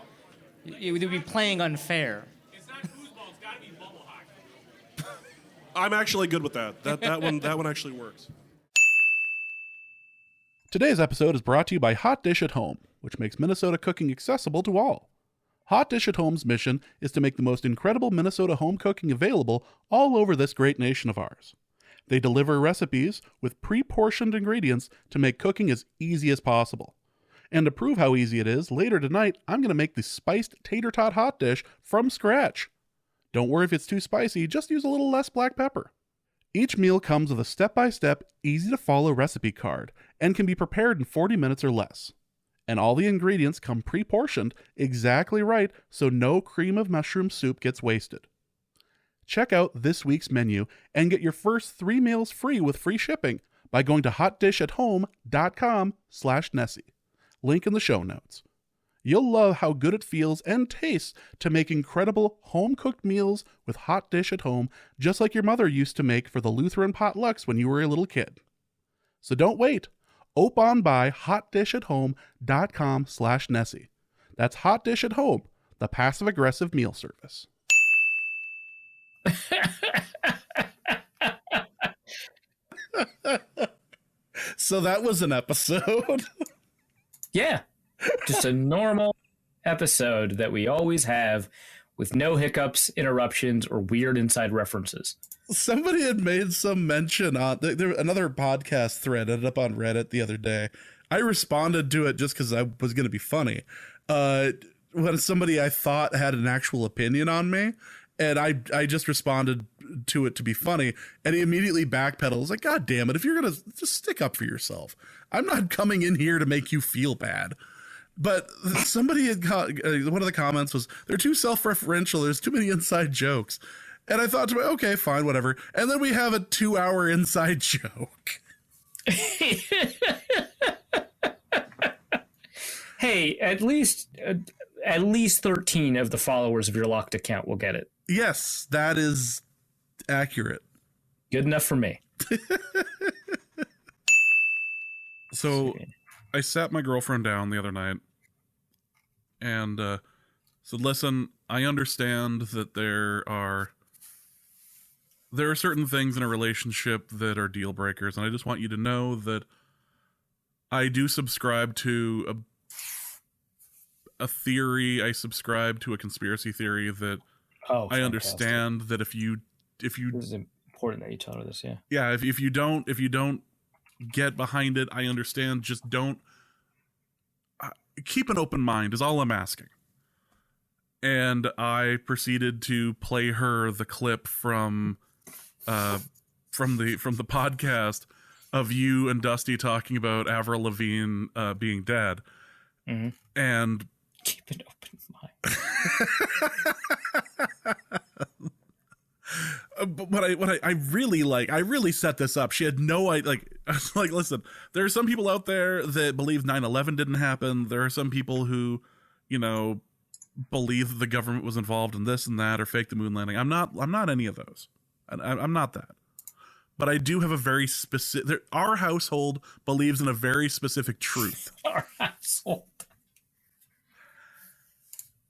it would be playing unfair. It's not foosball, it's gotta be bubble hockey. I'm actually good with that. That one actually works. Today's episode is brought to you by Hot Dish at Home, which makes Minnesota cooking accessible to all. Hot Dish at Home's mission is to make the most incredible Minnesota home cooking available all over this great nation of ours. They deliver recipes with pre-portioned ingredients to make cooking as easy as possible. And to prove how easy it is, later tonight, I'm going to make the spiced tater tot hot dish from scratch. Don't worry if it's too spicy, just use a little less black pepper. Each meal comes with a step-by-step, easy-to-follow recipe card and can be prepared in 40 minutes or less. And all the ingredients come pre-portioned exactly right so no cream of mushroom soup gets wasted. Check out this week's menu and get your first 3 meals free with free shipping by going to hotdishathome.com/Nessie. Link in the show notes. You'll love how good it feels and tastes to make incredible home-cooked meals with Hot Dish at Home, just like your mother used to make for the Lutheran potlucks when you were a little kid. So don't wait. Ope on by hotdishathome.com/Nessie. That's Hot Dish at Home, the passive-aggressive meal service. So that was an episode. Yeah, just a normal episode that we always have with no hiccups, interruptions, or weird inside references. Somebody had made some mention on another podcast thread ended up on Reddit the other day. I responded to it just because I was going to be funny. When somebody I thought had an actual opinion on me, and I just responded to it to be funny, and he immediately backpedaled. I was like, God damn it, if you're going to just stick up for yourself. I'm not coming in here to make you feel bad. But somebody had one of the comments was, they're too self-referential. There's too many inside jokes. And I thought to myself, okay, fine, whatever. And then we have a 2-hour inside joke. Hey, at least 13 of the followers of your locked account will get it. Yes, that is accurate. Good enough for me. So I sat my girlfriend down the other night and said, listen, I understand that there are certain things in a relationship that are deal breakers, and I just want you to know that I do subscribe to a theory. I subscribe to a conspiracy theory that I understand that if you this is important that you tell her this, yeah. Yeah, if you don't get behind it, I understand. Just don't keep an open mind is all I'm asking. And I proceeded to play her the clip from the podcast of you and Dusty talking about Avril Lavigne being dead. Mm-hmm. And keep an open mind. But what I really set this up. She had no idea. I was like, listen, there are some people out there that believe 9/11 didn't happen. There are some people who, believe that the government was involved in this and that or fake the moon landing. I'm not any of those. I'm not that. But I do have a very specific. Our household believes in a very specific truth. Our household.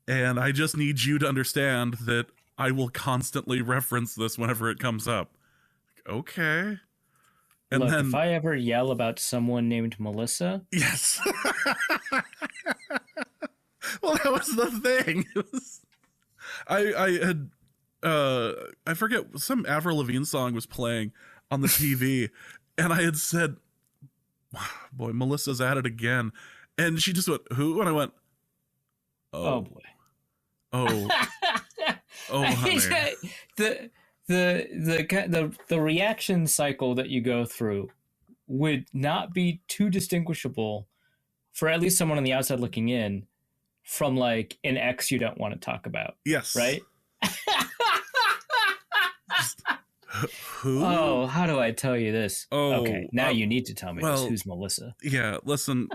And I just need you to understand that I will constantly reference this whenever it comes up. Okay. And look, then if I ever yell about someone named Melissa. Yes. Well, that was the thing. I had I forget, some Avril Lavigne song was playing on the TV, and I had said, boy, Melissa's at it again. And she just went, who? And I went, oh boy. Oh, honey. The reaction cycle that you go through would not be too distinguishable for at least someone on the outside looking in from like an ex you don't want to talk about. Yes. Right? Who? Oh, how do I tell you this? Oh, okay, now you need to tell me this. Who's Melissa? Yeah, listen,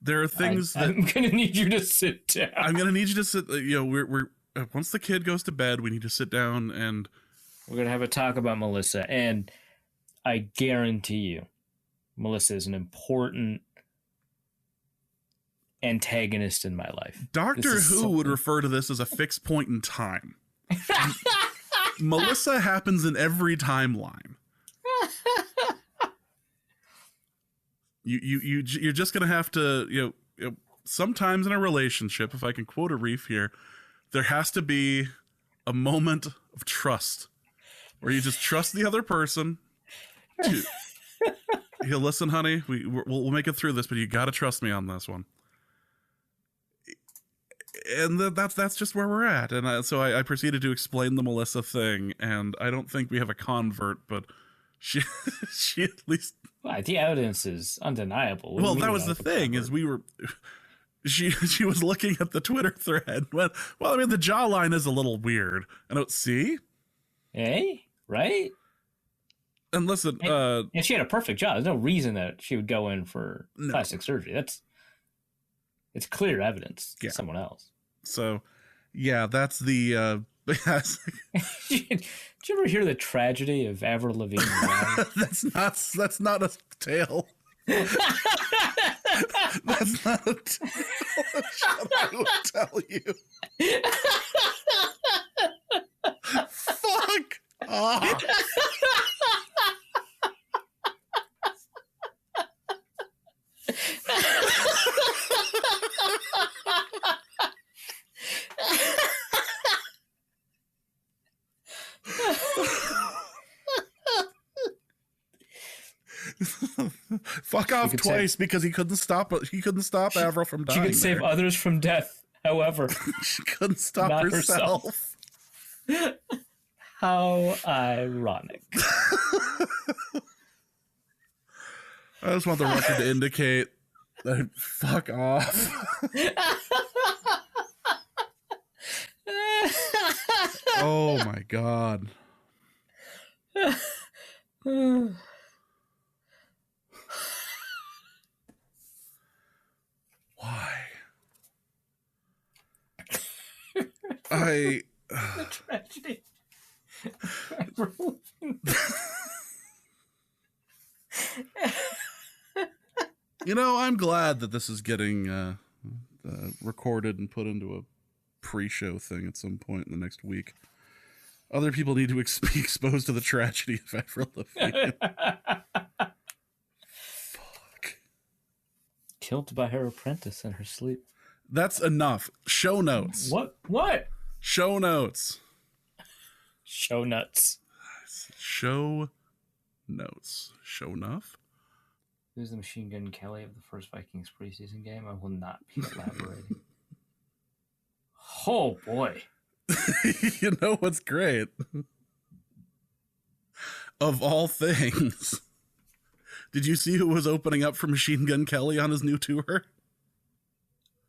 there are things I'm going to need you to sit down. I'm going to need you to sit, we're once the kid goes to bed, we need to sit down and we're going to have a talk about Melissa. And I guarantee you, Melissa is an important antagonist in my life. Doctor Who would refer to this as a fixed point in time. Melissa happens in every timeline. You're just gonna have to, sometimes in a relationship, if I can quote a reef here, there has to be a moment of trust where you just trust the other person. Listen, honey, we'll make it through this, but you got to trust me on this one. And that's just where we're at. And so I proceeded to explain the Melissa thing, and I don't think we have a convert, but she at least. Well, the evidence is undeniable. Well, that was the thing, is she was looking at the Twitter thread. Well, I mean, the jawline is a little weird. And see? Hey, right? And listen, and she had a perfect jaw. There's no reason that she would go in for plastic surgery. It's clear evidence to someone else. So, yeah, that's the. Did you ever hear the tragedy of Avril Lavigne? That's not a tale. That's not a tale. I will tell you. Fuck. off. Fuck off twice because he couldn't stop Avril from dying. She could save others from death. However, she couldn't stop not herself. How ironic. I just want the record to indicate that fuck off. Oh my god. Why? The tragedy. You know, I'm glad that this is getting recorded and put into a pre-show thing at some point in the next week. Other people need to be exposed to the tragedy of Avril Lavigne. Fuck. Killed by her apprentice in her sleep. That's enough. Show notes. What? Show notes. Show nuts. Show notes. Show enough? Who's the Machine Gun Kelly of the first Vikings preseason game? I will not be elaborating. Oh, boy. You know what's great? Of all things, did you see who was opening up for Machine Gun Kelly on his new tour?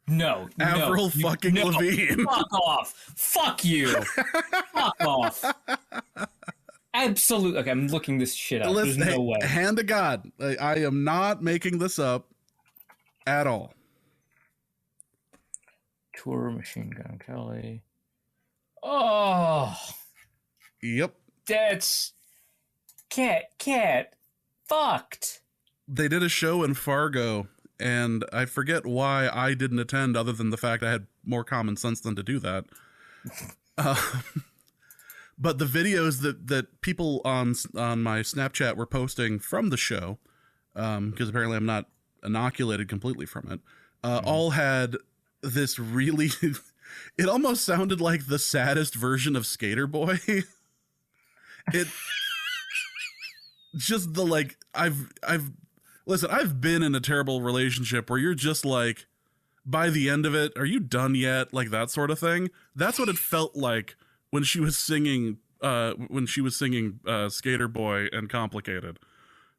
No. Avril fucking Lavigne. Fuck off. Fuck you. Fuck off. Absolutely. Okay, I'm looking this shit up. Listen, There's no way. Hand to God. I am not making this up at all. Tour Machine Gun Kelly. Oh. Yep. That's... Cat. Fucked. They did a show in Fargo, and I forget why I didn't attend other than the fact I had more common sense than to do that. But the videos that people on my Snapchat were posting from the show, because apparently I'm not inoculated completely from it, all had this really... It almost sounded like the saddest version of Skater Boy. It... Just the, like, listen, I've been in a terrible relationship where you're just like, by the end of it, are you done yet? Like that sort of thing. That's what it felt like when she was singing Skater Boy and Complicated.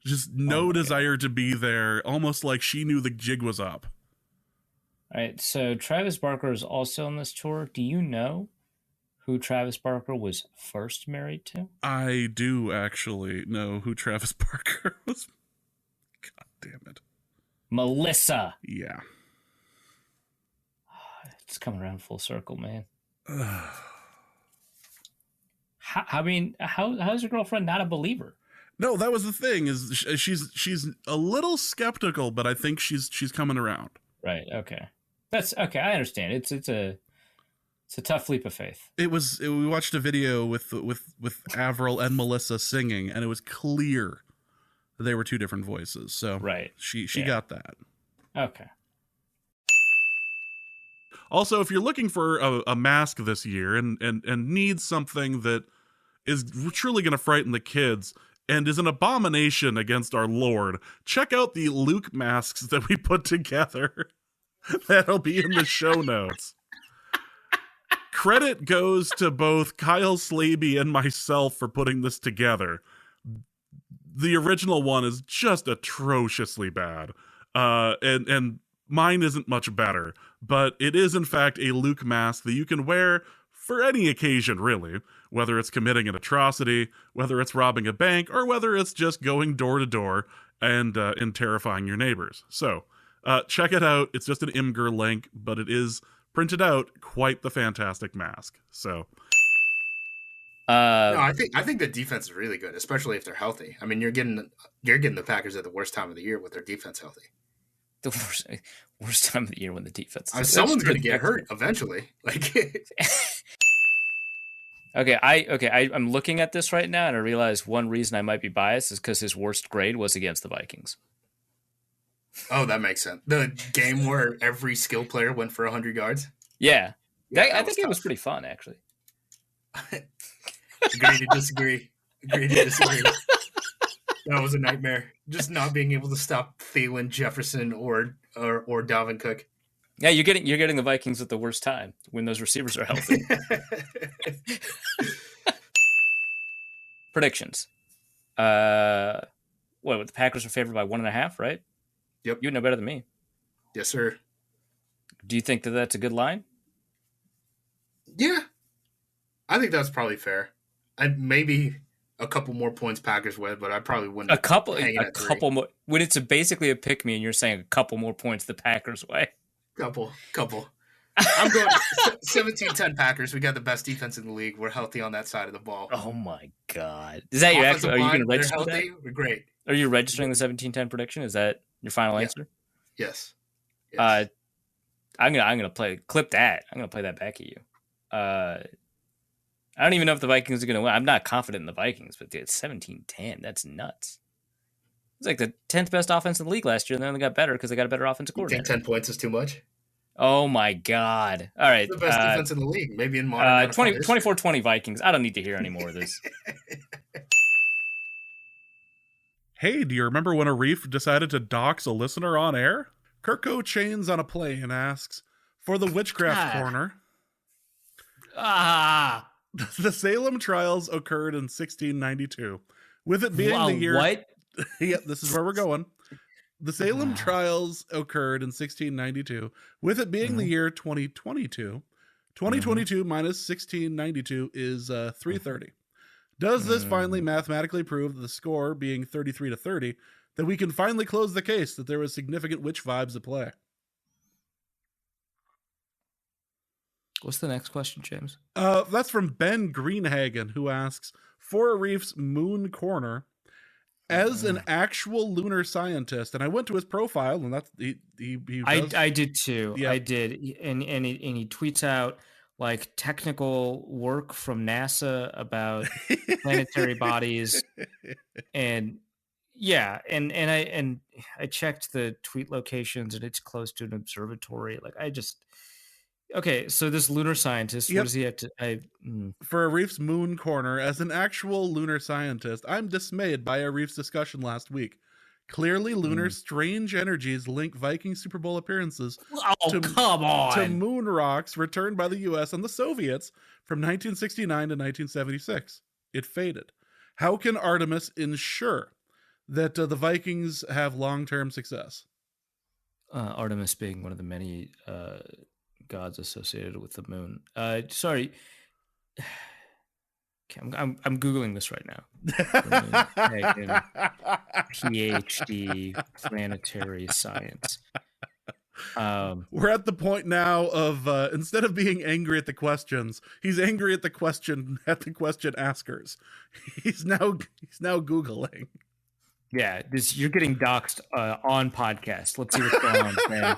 Just no desire to be there, almost like she knew the jig was up. All right, so Travis Barker is also on this tour. Do you know who Travis Barker was first married to? I do actually know who Travis Barker was. God damn it. Melissa. Yeah. It's coming around full circle, man. How's your girlfriend not a believer? No, that was the thing. Is she's a little skeptical, but I think she's coming around. Right. Okay. That's okay. I understand. It's a tough leap of faith. We watched a video with Avril and Melissa singing, and it was clear they were two different voices. So right. She got that. Okay. Also, if you're looking for a mask this year and need something that is truly going to frighten the kids and is an abomination against our Lord, check out the Luke masks that we put together. That'll be in the show notes. Credit goes to both Kyle Slaby and myself for putting this together. The original one is just atrociously bad. And mine isn't much better, but it is in fact a Luke mask that you can wear for any occasion, really, whether it's committing an atrocity, whether it's robbing a bank, or whether it's just going door to door and terrifying your neighbors. So check it out. It's just an Imgur link, but it is printed out quite the fantastic mask. So no, I think the defense is really good, especially if they're healthy. I mean, you're getting the Packers at the worst time of the year with their defense healthy. The worst time of the year when the defense. Someone's going to get hurt eventually. Like, I'm looking at this right now, and I realize one reason I might be biased is because his worst grade was against the Vikings. Oh, that makes sense. The game where every skill player went for 100 yards. Yeah, Yeah, I think it was pretty fun, actually. Agree to disagree. Agree to disagree. That was a nightmare. Just not being able to stop Thielen, Jefferson, or Dalvin Cook. Yeah, you're getting the Vikings at the worst time when those receivers are healthy. Predictions. The Packers are favored by 1.5, right? Yep. You would know better than me. Yes, sir. Do you think that that's a good line? Yeah. I think that's probably fair. Maybe a couple more points Packers win, but I probably wouldn't. A couple more. When it's basically a pick me, and you're saying a couple more points the Packers way. Couple. I'm going 17-10 Packers. We got the best defense in the league. We're healthy on that side of the ball. Oh my God! Is that your actual? Are you going to register that? We're great. Are you registering the 17-10 prediction? Is that your final answer? Yes. I'm gonna clip that. I'm gonna play that back at you. I don't even know if the Vikings are gonna win. I'm not confident in the Vikings, but dude, 17-10. That's nuts. It's like the 10th best offense in the league last year, and then they got better because they got a better offensive You coordinator. think 10 points is too much? Oh my God! All right, the best defense in the league, maybe in modern 24-20 Vikings. I don't need to hear any more of this. Hey, do you remember when a reef decided to dox a listener on air? Kirko Chains on a Plane asks, for the Witchcraft Corner, the Salem trials occurred in 1692. With it being the year... What? Yeah, this is where we're going. The Salem trials occurred in 1692. With it being the year 2022, 2022 minus 1692 is 330. Does this finally mathematically prove the score being 33-30 that we can finally close the case that there was significant witch vibes at play? What's the next question, James? That's from Ben Greenhagen, who asks, for a Reef's Moon Corner, as an actual lunar scientist, and I went to his profile, and that's he does, I did too. Yeah. I did, and he tweets out like technical work from NASA about planetary bodies, and yeah, and I checked the tweet locations, and it's close to an observatory. Like okay, so this lunar scientist, what does he have to? For a Reef's Moon Corner, as an actual lunar scientist, I'm dismayed by a Reef's discussion last week. Clearly, lunar strange energies link Viking Super Bowl appearances to moon rocks returned by the U.S. and the Soviets from 1969 to 1976. It faded. How can Artemis ensure that the Vikings have long-term success? Artemis being one of the many gods associated with the moon. Sorry. Okay, I'm Googling this right now. PhD planetary science. We're at the point now of instead of being angry at the questions, he's angry at the question askers. He's now Googling. Yeah, you're getting doxxed on podcast. Let's see what's going on, man.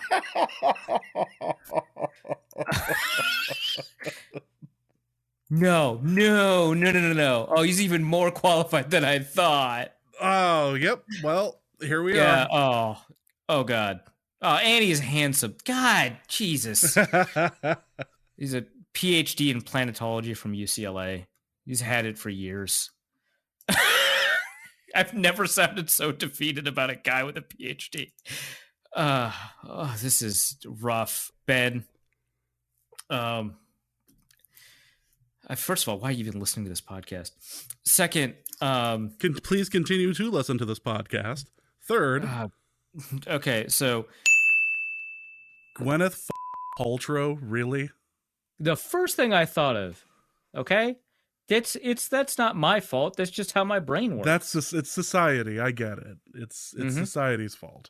No. Oh, he's even more qualified than I thought. Oh, yep. Well, here we are. Oh, God. Oh, and he's handsome. God, Jesus. He's a PhD in planetology from UCLA. He's had it for years. I've never sounded so defeated about a guy with a PhD. This is rough, Ben. First of all, why are you even listening to this podcast? Second, please continue to listen to this podcast. Third, okay, so Gwyneth Paltrow, really? The first thing I thought of, okay, that's not my fault. That's just how my brain works. It's society. I get it. It's society's fault.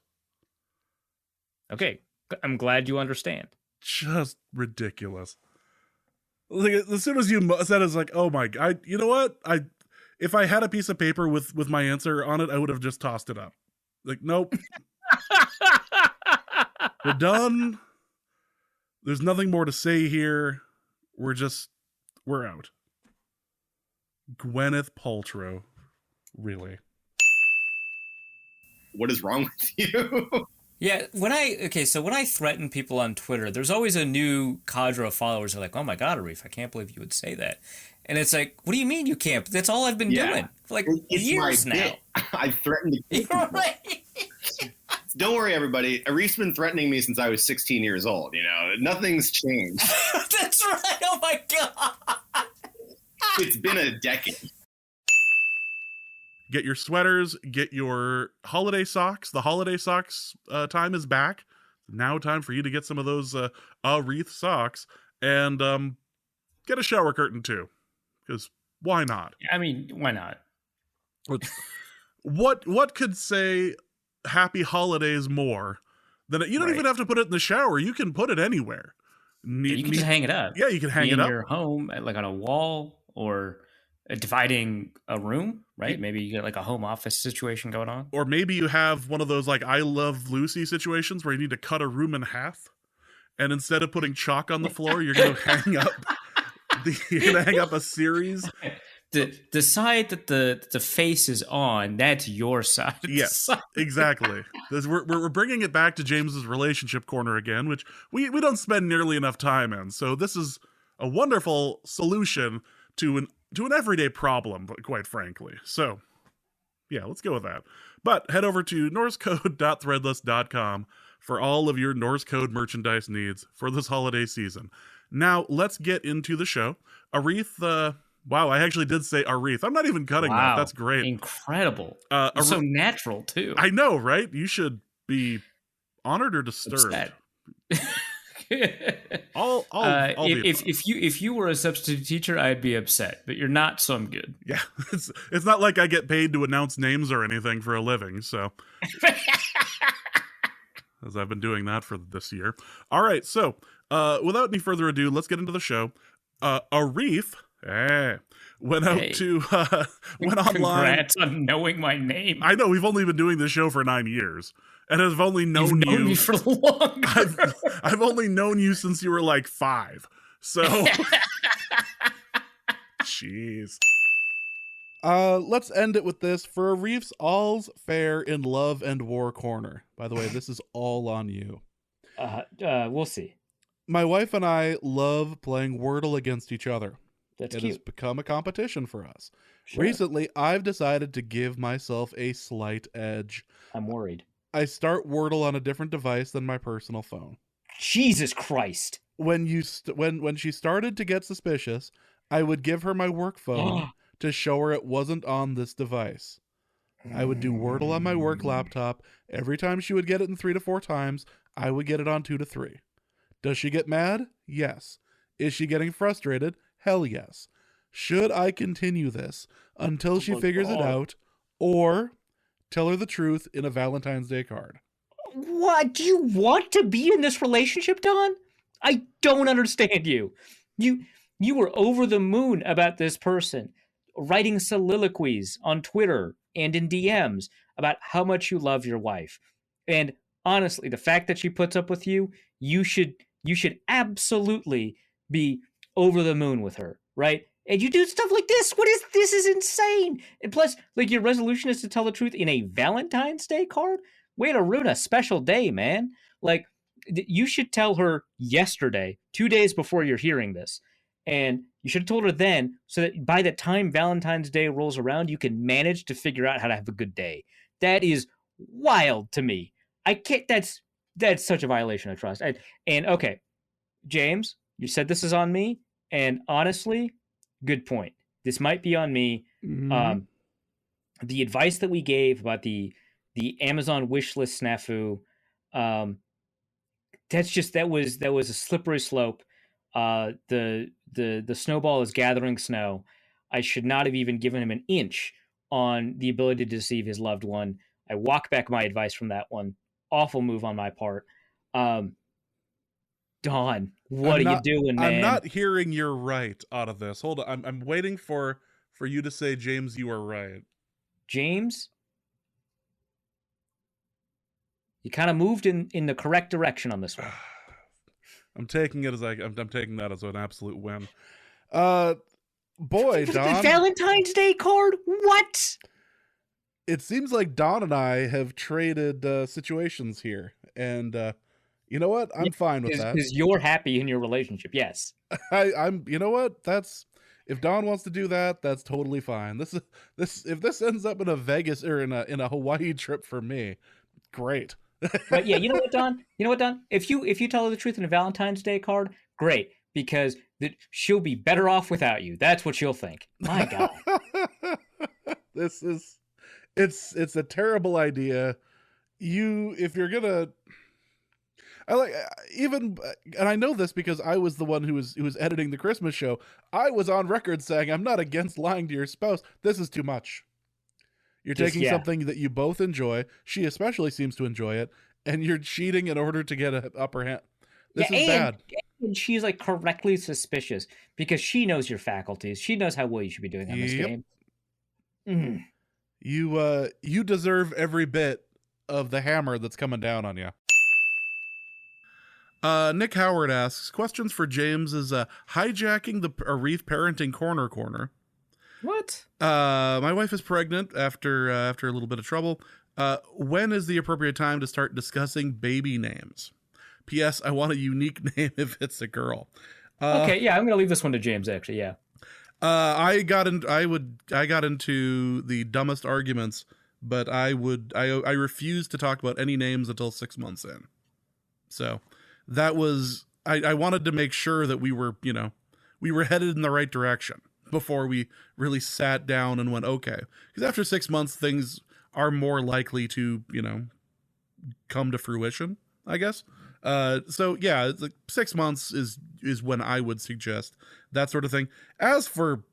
Okay, I'm glad you understand. Just ridiculous. Like, as soon as you said, it's like, oh my God, you know what? If I had a piece of paper with my answer on it, I would have just tossed it up. Like, nope. We're done. There's nothing more to say here. We're out. Gwyneth Paltrow. Really? What is wrong with you? Yeah, when I threaten people on Twitter, there's always a new cadre of followers who are like, "Oh my God, Arif, I can't believe you would say that." And it's like, what do you mean you can't? That's all I've been doing for like years my now. bit. I threatened to kill people. Right. Don't worry, everybody. Arif's been threatening me since I was 16 years old. You know, nothing's changed. That's right. Oh my God. It's been a decade. Get your sweaters, get your holiday socks. The holiday socks time is back. Now time for you to get some of those wreath socks, and get a shower curtain too, because why not? I mean, why not? What could say happy holidays more than you don't even have to put it in the shower. You can put it anywhere. You can just hang it up. Yeah, you can hang it up in your home, like on a wall, or dividing a room, right? Maybe you get like a home office situation going on. Or maybe you have one of those like I Love Lucy situations where you need to cut a room in half, and instead of putting chalk on the floor, you're going to hang up a series. The side that the face is on, that's your side. Yes, exactly. We're bringing it back to James's relationship corner again, which we don't spend nearly enough time in. So this is a wonderful solution to an everyday problem, quite frankly. So yeah, let's go with that. But head over to norsecode.threadless.com for all of your Norse Code merchandise needs for this holiday season. Now let's get into the show. Arith, wow, I actually did say Arith. I'm not even cutting that. That's great. Incredible. So natural, too. I know, right? You should be honored or disturbed. If you were a substitute teacher, I'd be upset. But you're not, so I'm good. Yeah, it's not like I get paid to announce names or anything for a living, so... as I've been doing that for this year. All right, so without any further ado, let's get into the show. Arif... went online. Congrats on knowing my name. I know, we've only been doing this show for 9 years, and I've only known you me for longer. I've only known you since you were like 5. So jeez. Let's end it with this. For Arif's all's fair in love and war corner. By the way, this is all on you. We'll see. My wife and I love playing Wordle against each other. That's it cute. has become a competition for us. Sure. Recently, I've decided to give myself a slight edge. I'm worried. I start Wordle on a different device than my personal phone. Jesus Christ. When she started to get suspicious, I would give her my work phone to show her it wasn't on this device. I would do Wordle on my work laptop. Every time she would get it in 3 to 4 times, I would get it on 2 to 3. Does she get mad? Yes. Is she getting frustrated? Hell yes. Should I continue this until she figures it out, or tell her the truth in a Valentine's Day card? What? Do you want to be in this relationship, Don? I don't understand you. You were over the moon about this person, writing soliloquies on Twitter and in DMs about how much you love your wife. And honestly, the fact that she puts up with you, you should absolutely be over the moon with her, right? And you do stuff like this. This is insane. And plus, like, your resolution is to tell the truth in a Valentine's Day card? Way to ruin a special day, man. Like, you should tell her yesterday, 2 days before you're hearing this. And you should have told her then, so that by the time Valentine's Day rolls around, you can manage to figure out how to have a good day. That is wild to me. I can't, that's such a violation of trust. And okay, James, you said this is on me. And honestly, good point. This might be on me. Mm-hmm. The advice that we gave about the Amazon wishlist snafu, that was a slippery slope. The snowball is gathering snow. I should not have even given him an inch on the ability to deceive his loved one. I walk back my advice from that one. Awful move on my part. Don, what are you doing, man? I'm not hearing you're right out of this. Hold on. I'm waiting for you to say, James, you are right. James? You kind of moved in the correct direction on this one. I'm taking it as I'm taking that as an absolute win. Boy, Don. Valentine's Day card? What? It seems like Don and I have traded situations here. And you know what? I'm fine with that. Because you're happy in your relationship, yes. I'm. You know what? If Don wants to do that, that's totally fine. If this ends up in a Vegas or in a Hawaii trip for me, great. But yeah, you know what, Don? If you tell her the truth in a Valentine's Day card, great, because she'll be better off without you. That's what she'll think. My God. It's a terrible idea. If you're gonna, and I know this because I was the one who was editing the Christmas show. I was on record saying I'm not against lying to your spouse. This is too much. You're taking something that you both enjoy. She especially seems to enjoy it, and you're cheating in order to get an upper hand. This is bad. And she's like correctly suspicious because she knows your faculties. She knows how well you should be doing on this game. Mm. You deserve every bit of the hammer that's coming down on you. Nick Howard asks, questions for James is hijacking the Arif parenting corner. What? My wife is pregnant after a little bit of trouble. When is the appropriate time to start discussing baby names? P.S. I want a unique name if it's a girl. Okay, yeah, I'm gonna leave this one to James. Actually, yeah. I got into the dumbest arguments, but I refused to talk about any names until 6 months in. So that was I wanted to make sure that we were headed in the right direction before we really sat down and went, okay. Because after 6 months, things are more likely to, come to fruition, I guess. So yeah, it's like 6 months is when I would suggest that sort of thing. As for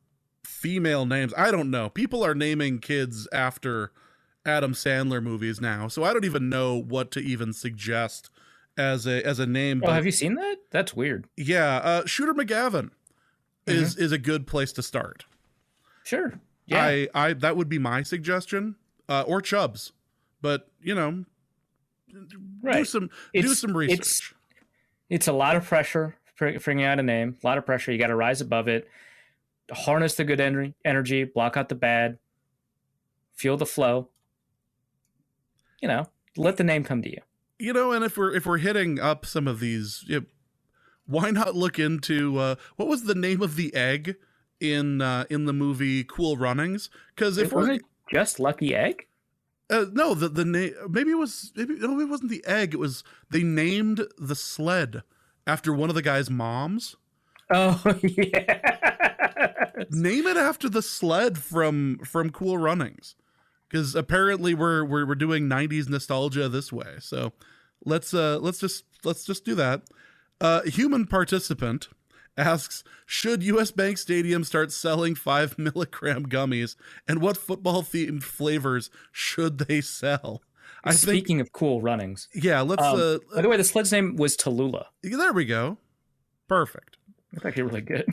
female names, I don't know. People are naming kids after Adam Sandler movies now, so I don't even know what to even suggest as a name. Oh, have you seen that? That's weird. Yeah, Shooter McGavin is a good place to start. Sure. Yeah. I that would be my suggestion. Or Chubbs. But, right. do some research. It's a lot of pressure figuring out a name. A lot of pressure. You got to rise above it. Harness the good energy. Block out the bad. Feel the flow. Let the name come to you. And if we're hitting up some of these, why not look into what was the name of the egg in the movie Cool Runnings? Because if wasn't just Lucky Egg. No, the name it wasn't the egg. It was they named the sled after one of the guy's moms. Oh yeah. Name it after the sled from Cool Runnings, because apparently we're doing 90s nostalgia this way. So let's just do that. Human participant asks, should US Bank Stadium start selling 5 milligram gummies, and what football themed flavors should they sell? Speaking of Cool Runnings. Yeah, let's by the way, the sled's name was Tallulah. There we go. Perfect. That's actually really good.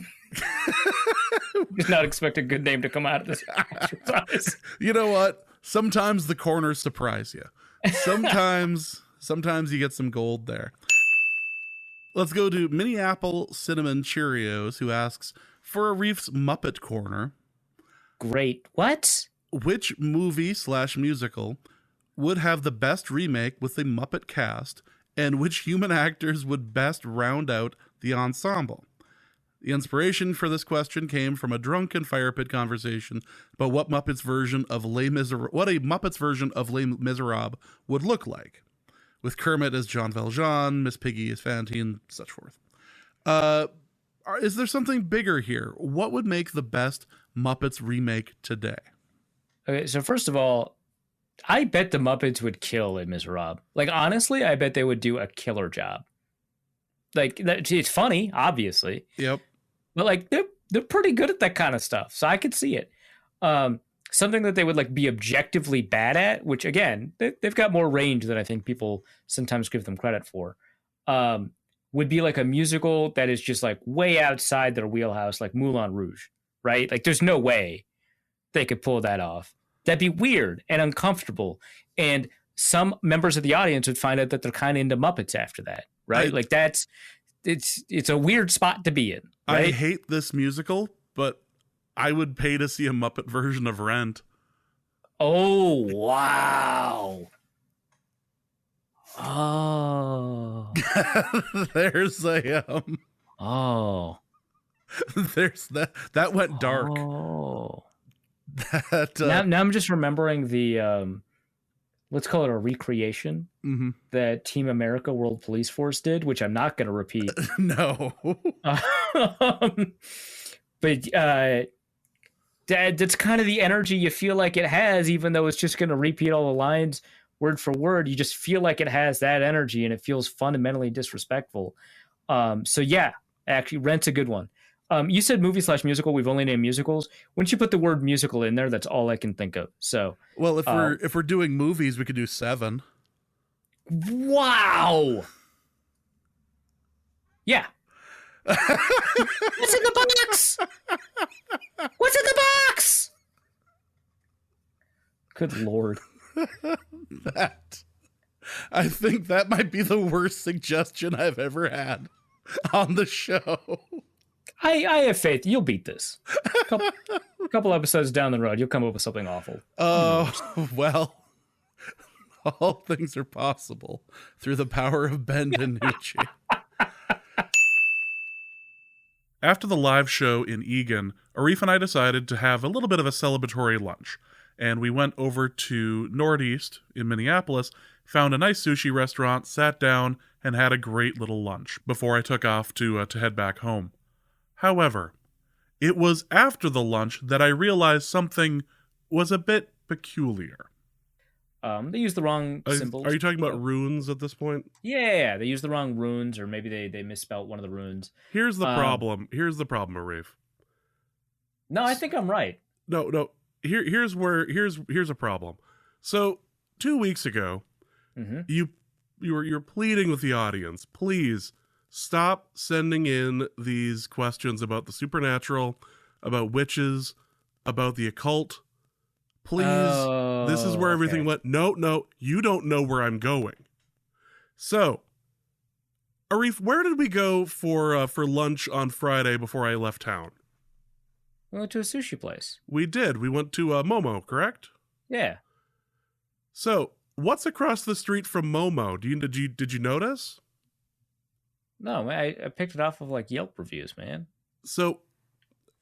Did not expect a good name to come out of this exercise. You know what? Sometimes the corners surprise you. Sometimes you get some gold there. Let's go to Minneapolis Cinnamon Cheerios, who asks, for a Reef's Muppet Corner. Great. What? Which movie/musical would have the best remake with the Muppet cast, and which human actors would best round out the ensemble? The inspiration for this question came from a drunken fire pit conversation about what a Muppet's version of Les Miserables would look like, with Kermit as Jean Valjean, Miss Piggy as Fantine, such forth. Is there something bigger here? What would make the best Muppets remake today? Okay, so first of all, I bet the Muppets would kill Les Miserables. Like, honestly, I bet they would do a killer job. Like, it's funny, obviously. Yep. But, like, they're pretty good at that kind of stuff, so I could see it. Something that they would, like, be objectively bad at, which, again, they've got more range than I think people sometimes give them credit for, would be, like, a musical that is just, like, way outside their wheelhouse, like Moulin Rouge, right? Like, there's no way they could pull that off. That'd be weird and uncomfortable. And some members of the audience would find out that they're kind of into Muppets after that, right? It's a weird spot to be in, right? I hate this musical, but I would pay to see a Muppet version of Rent. Oh, wow. Oh. There's a Oh. there's that went dark. Oh. That Now I'm just remembering the let's call it a recreation that Team America World Police Force did, which I'm not going to repeat. No. But that's kind of the energy you feel like it has, even though it's just going to repeat all the lines word for word. You just feel like it has that energy, and it feels fundamentally disrespectful. So yeah, actually, Rent's a good one. You said movie/musical. We've only named musicals. Once you put the word musical in there, that's all I can think of. So, well, if we're doing movies, we could do 7. Wow. Yeah. What's in the box? What's in the box? Good Lord. I think that might be the worst suggestion I've ever had on the show. I have faith. You'll beat this. A couple episodes down the road, you'll come up with something awful. Oh, well, all things are possible through the power of Ben DiNucci. After the live show in Egan, Arif and I decided to have a little bit of a celebratory lunch, and we went over to Northeast in Minneapolis, found a nice sushi restaurant, sat down, and had a great little lunch before I took off to head back home. However, it was after the lunch that I realized something was a bit peculiar. They used the wrong symbols. Are you talking about runes at this point? Yeah, they used the wrong runes, or maybe they misspelled one of the runes. Here's the problem. Here's the problem, Arif. No, I think I'm right. No. Here's a problem. So 2 weeks ago, you're pleading with the audience, please stop sending in these questions about the supernatural, about witches, about the occult. Please, this is where everything went. No, you don't know where I'm going. So, Arif, where did we go for lunch on Friday before I left town? We went to a sushi place. We did. We went to Momo, correct? Yeah. So, what's across the street from Momo? Did you notice? No, I picked it off of like Yelp reviews, man. So,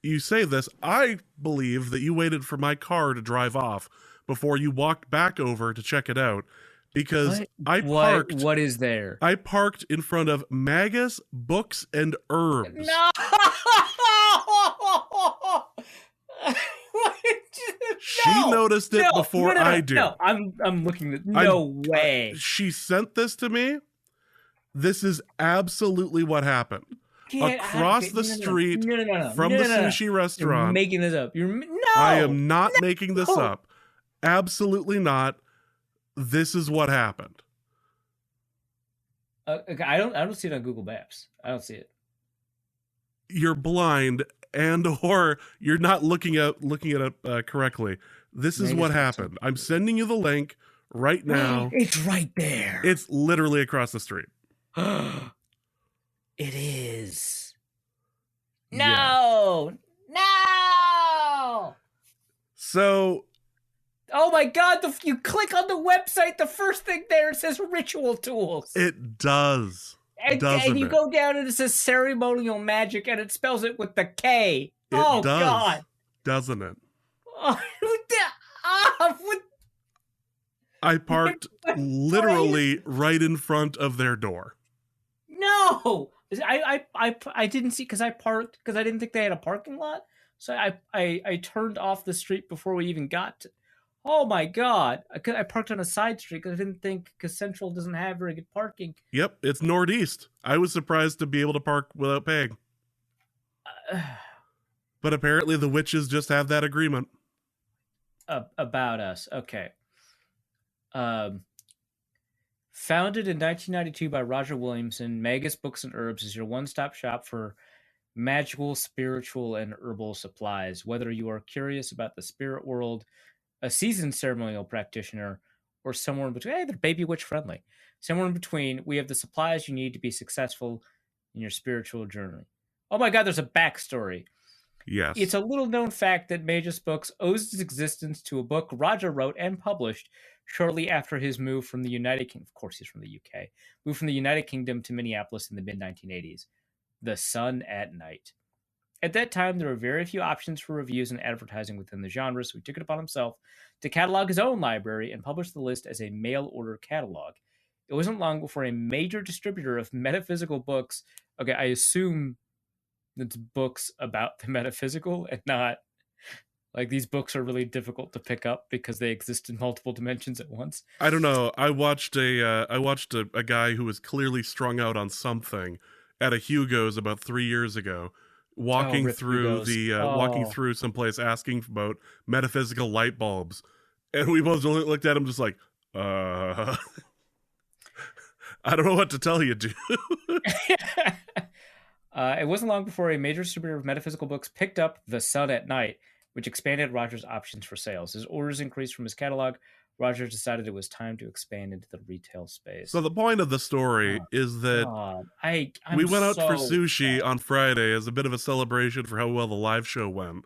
you say this. I believe that you waited for my car to drive off before you walked back over to check it out, because I parked. What is there? I parked in front of Magus Books and Herbs. No. She noticed it before I did. No, I'm looking at no way. She sent this to me. This is absolutely what happened. Across the street from the sushi restaurant. You're making this up. I am not making this up. Absolutely not. This is what happened. Okay, I don't see it on Google Maps. I don't see it. You're blind, and or you're not looking at it correctly. This is what happened. I'm sending you the link right now. It's right there. It's literally across the street. It is. No. So, oh my God! You click on the website, the first thing there says ritual tools. It does. And you go down and it says ceremonial magic, and it spells it with the K. It does, God. Doesn't it? What? I parked literally right in front of their door. No, I didn't see because I parked because I didn't think they had a parking lot. So I turned off the street before we even got to. Oh my God! I parked on a side street because I didn't think because Central doesn't have very good parking. Yep, it's Northeast. I was surprised to be able to park without paying. But apparently the witches just have that agreement. About us. Okay. Founded in 1992 by Roger Williamson, Magus Books and Herbs is your one-stop shop for magical, spiritual, and herbal supplies. Whether you are curious about the spirit world, a seasoned ceremonial practitioner, or somewhere in between, they're baby witch friendly. Somewhere in between, we have the supplies you need to be successful in your spiritual journey. Oh my God, there's a backstory. Yes. It's a little known fact that Magus Books owes its existence to a book Roger wrote and published shortly after his move from the United Kingdom. Of course, he's from the UK. Moved from the United Kingdom to Minneapolis in the mid 1980s. The Sun at Night. At that time, there were very few options for reviews and advertising within the genre, so he took it upon himself to catalog his own library and publish the list as a mail order catalog. It wasn't long before a major distributor of metaphysical books, okay, I assume it's books about the metaphysical and not like these books are really difficult to pick up because they exist in multiple dimensions at once. I don't know. I watched a guy who was clearly strung out on something at a Hugo's about 3 years ago, walking Rip through Hugos. walking through someplace asking about metaphysical light bulbs, and we both looked at him just like, I don't know what to tell you, dude. It wasn't long before a major distributor of metaphysical books picked up The Sun at Night, which expanded Rogers' options for sales. As orders increased from his catalog, Rogers decided it was time to expand into the retail space. So the point of the story is that we went out for sushi on Friday as a bit of a celebration for how well the live show went.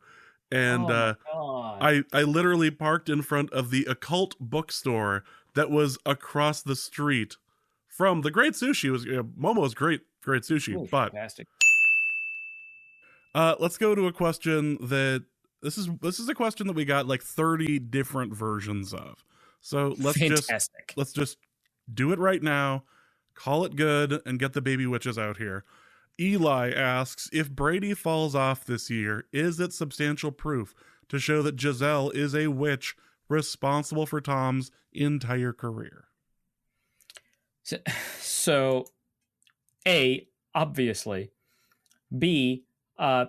And I literally parked in front of the occult bookstore that was across the street from the great sushi. It was Momo's great sushi. Ooh, but fantastic. let's go to a question that this is a question that we got like 30 different versions of. So let's just do it right now, call it good, and get the baby witches out here. Eli asks, if Brady falls off this year, is it substantial proof to show that Giselle is a witch responsible for Tom's entire career? So A, obviously. B,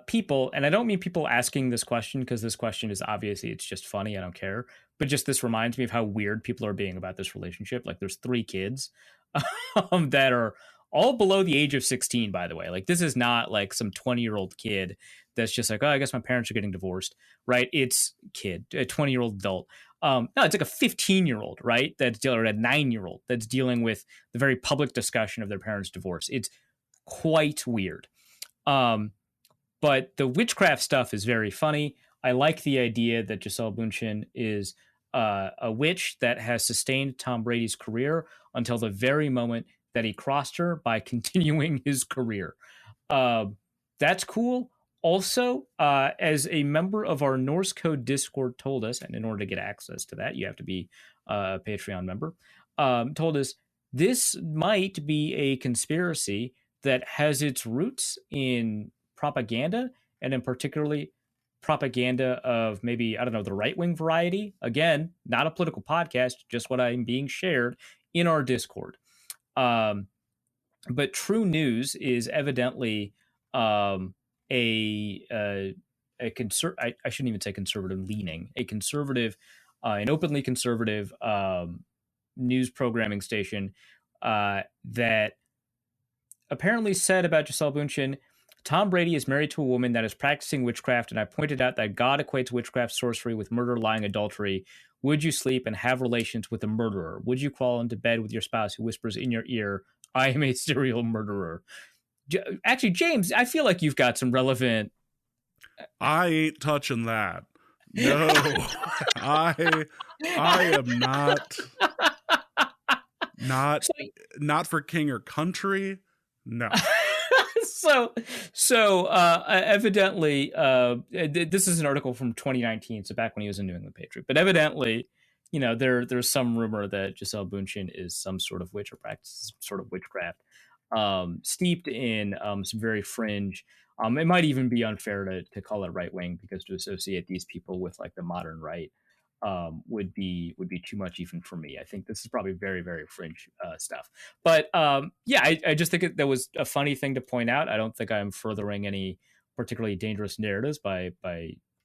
people, and I don't mean people asking this question because this question is obviously, it's just funny, I don't care. But just this reminds me of how weird people are being about this relationship. Like there's 3 kids that are all below the age of 16, by the way. Like this is not like some 20-year-old kid that's just like, oh, I guess my parents are getting divorced, right? It's a 20-year-old adult. No, it's like a 15-year-old, right? That's dealing, or a 9-year-old that's dealing with the very public discussion of their parents' divorce. It's quite weird. But the witchcraft stuff is very funny. I like the idea that Giselle Bündchen is a witch that has sustained Tom Brady's career until the very moment that he crossed her by continuing his career. That's cool. Also, as a member of our Norse Code Discord told us, and in order to get access to that, you have to be a Patreon member, told us this might be a conspiracy that has its roots in propaganda, and in particularly propaganda of maybe, I don't know, the right-wing variety. Again, not a political podcast, just what I'm being shared in our Discord. But True News is evidently I shouldn't even say conservative leaning, a conservative, an openly conservative news programming station that apparently said about Giselle Bündchen, Tom Brady is married to a woman that is practicing witchcraft, and I pointed out that God equates witchcraft, sorcery with murder, lying, adultery. Would you sleep and have relations with a murderer? Would you crawl into bed with your spouse who whispers in your ear, I am a serial murderer? Actually, James, I feel like you've got some relevant... I ain't touching that. No, I am not for king or country. No. So evidently, this is an article from 2019, so back when he was a New England Patriot. But evidently, you know, there's some rumor that Giselle Bündchen is some sort of witch or practices some sort of witchcraft, steeped in some very fringe. It might even be unfair to call it right wing, because to associate these people with like the modern right would be too much even for me. I think this is probably very, very fringe stuff. But yeah, I just think that was a funny thing to point out. I don't think I'm furthering any particularly dangerous narratives by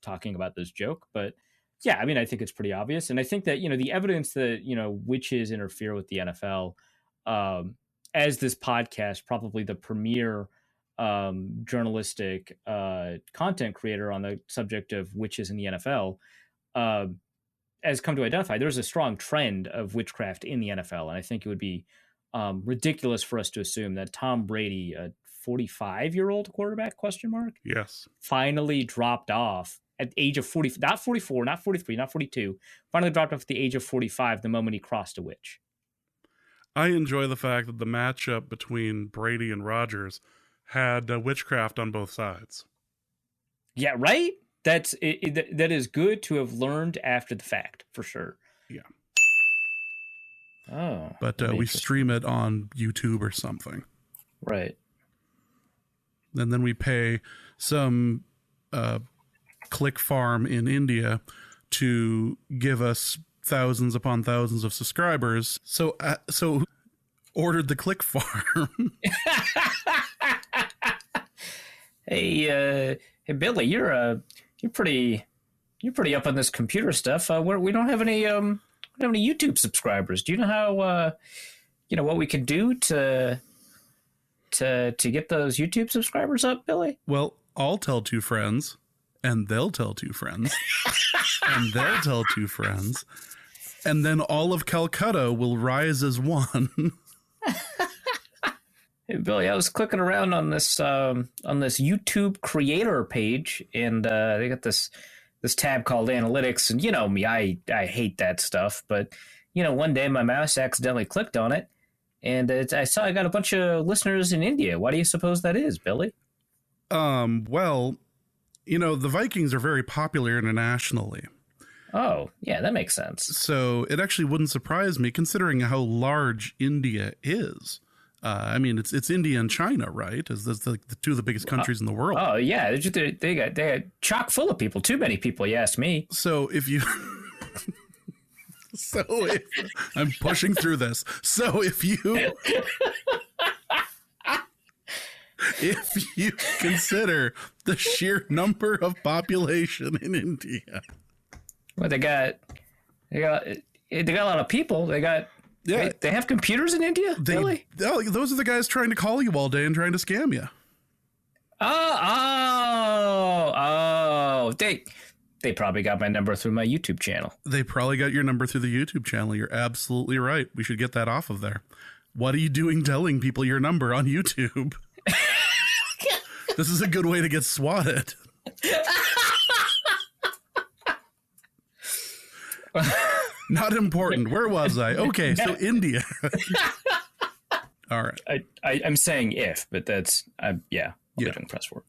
talking about this joke. But yeah, I mean, I think it's pretty obvious. And I think that, you know, the evidence that, you know, witches interfere with the NFL, as this podcast, probably the premier journalistic content creator on the subject of witches in the NFL, has come to identify, there's a strong trend of witchcraft in the NFL. And I think it would be ridiculous for us to assume that Tom Brady, a 45-year-old quarterback, ? Yes. Finally dropped off at the age of 40, not 44, not 43, not 42. Finally dropped off at the age of 45 the moment he crossed a witch. I enjoy the fact that the matchup between Brady and Rodgers had witchcraft on both sides. Yeah, right? That is good to have learned after the fact, for sure. Yeah. Oh. But we stream it on YouTube or something. Right. And then we pay some click farm in India to give us thousands upon thousands of subscribers. So ordered the click farm. Hey, Billy, you're pretty up on this computer stuff. We don't have any YouTube subscribers. Do you know how what we could do to get those YouTube subscribers up, Billy? Well, I'll tell 2 friends, and they'll tell 2 friends, and they'll tell 2 friends, and then all of Calcutta will rise as one. Hey, Billy, I was clicking around on this YouTube creator page, and they got this tab called Analytics, and you know me, I hate that stuff. But one day my mouse accidentally clicked on it, and I saw I got a bunch of listeners in India. Why do you suppose that is, Billy? Well, the Vikings are very popular internationally. Oh, yeah, that makes sense. So it actually wouldn't surprise me, considering how large India is. I mean, it's India and China, right? That's the 2 of the biggest countries in the world. Oh yeah, they got chock full of people. Too many people, you ask me. So if I'm pushing through this. So if you consider the sheer number of population in India, well, they got a lot of people. They have computers in India? Really? Those are the guys trying to call you all day and trying to scam you. Oh. They probably got my number through my YouTube channel. They probably got your number through the YouTube channel. You're absolutely right. We should get that off of there. What are you doing telling people your number on YouTube? This is a good way to get swatted. Not important. Where was I? Okay, so India. All right. I'm saying if, but that's I'll be doing press for it.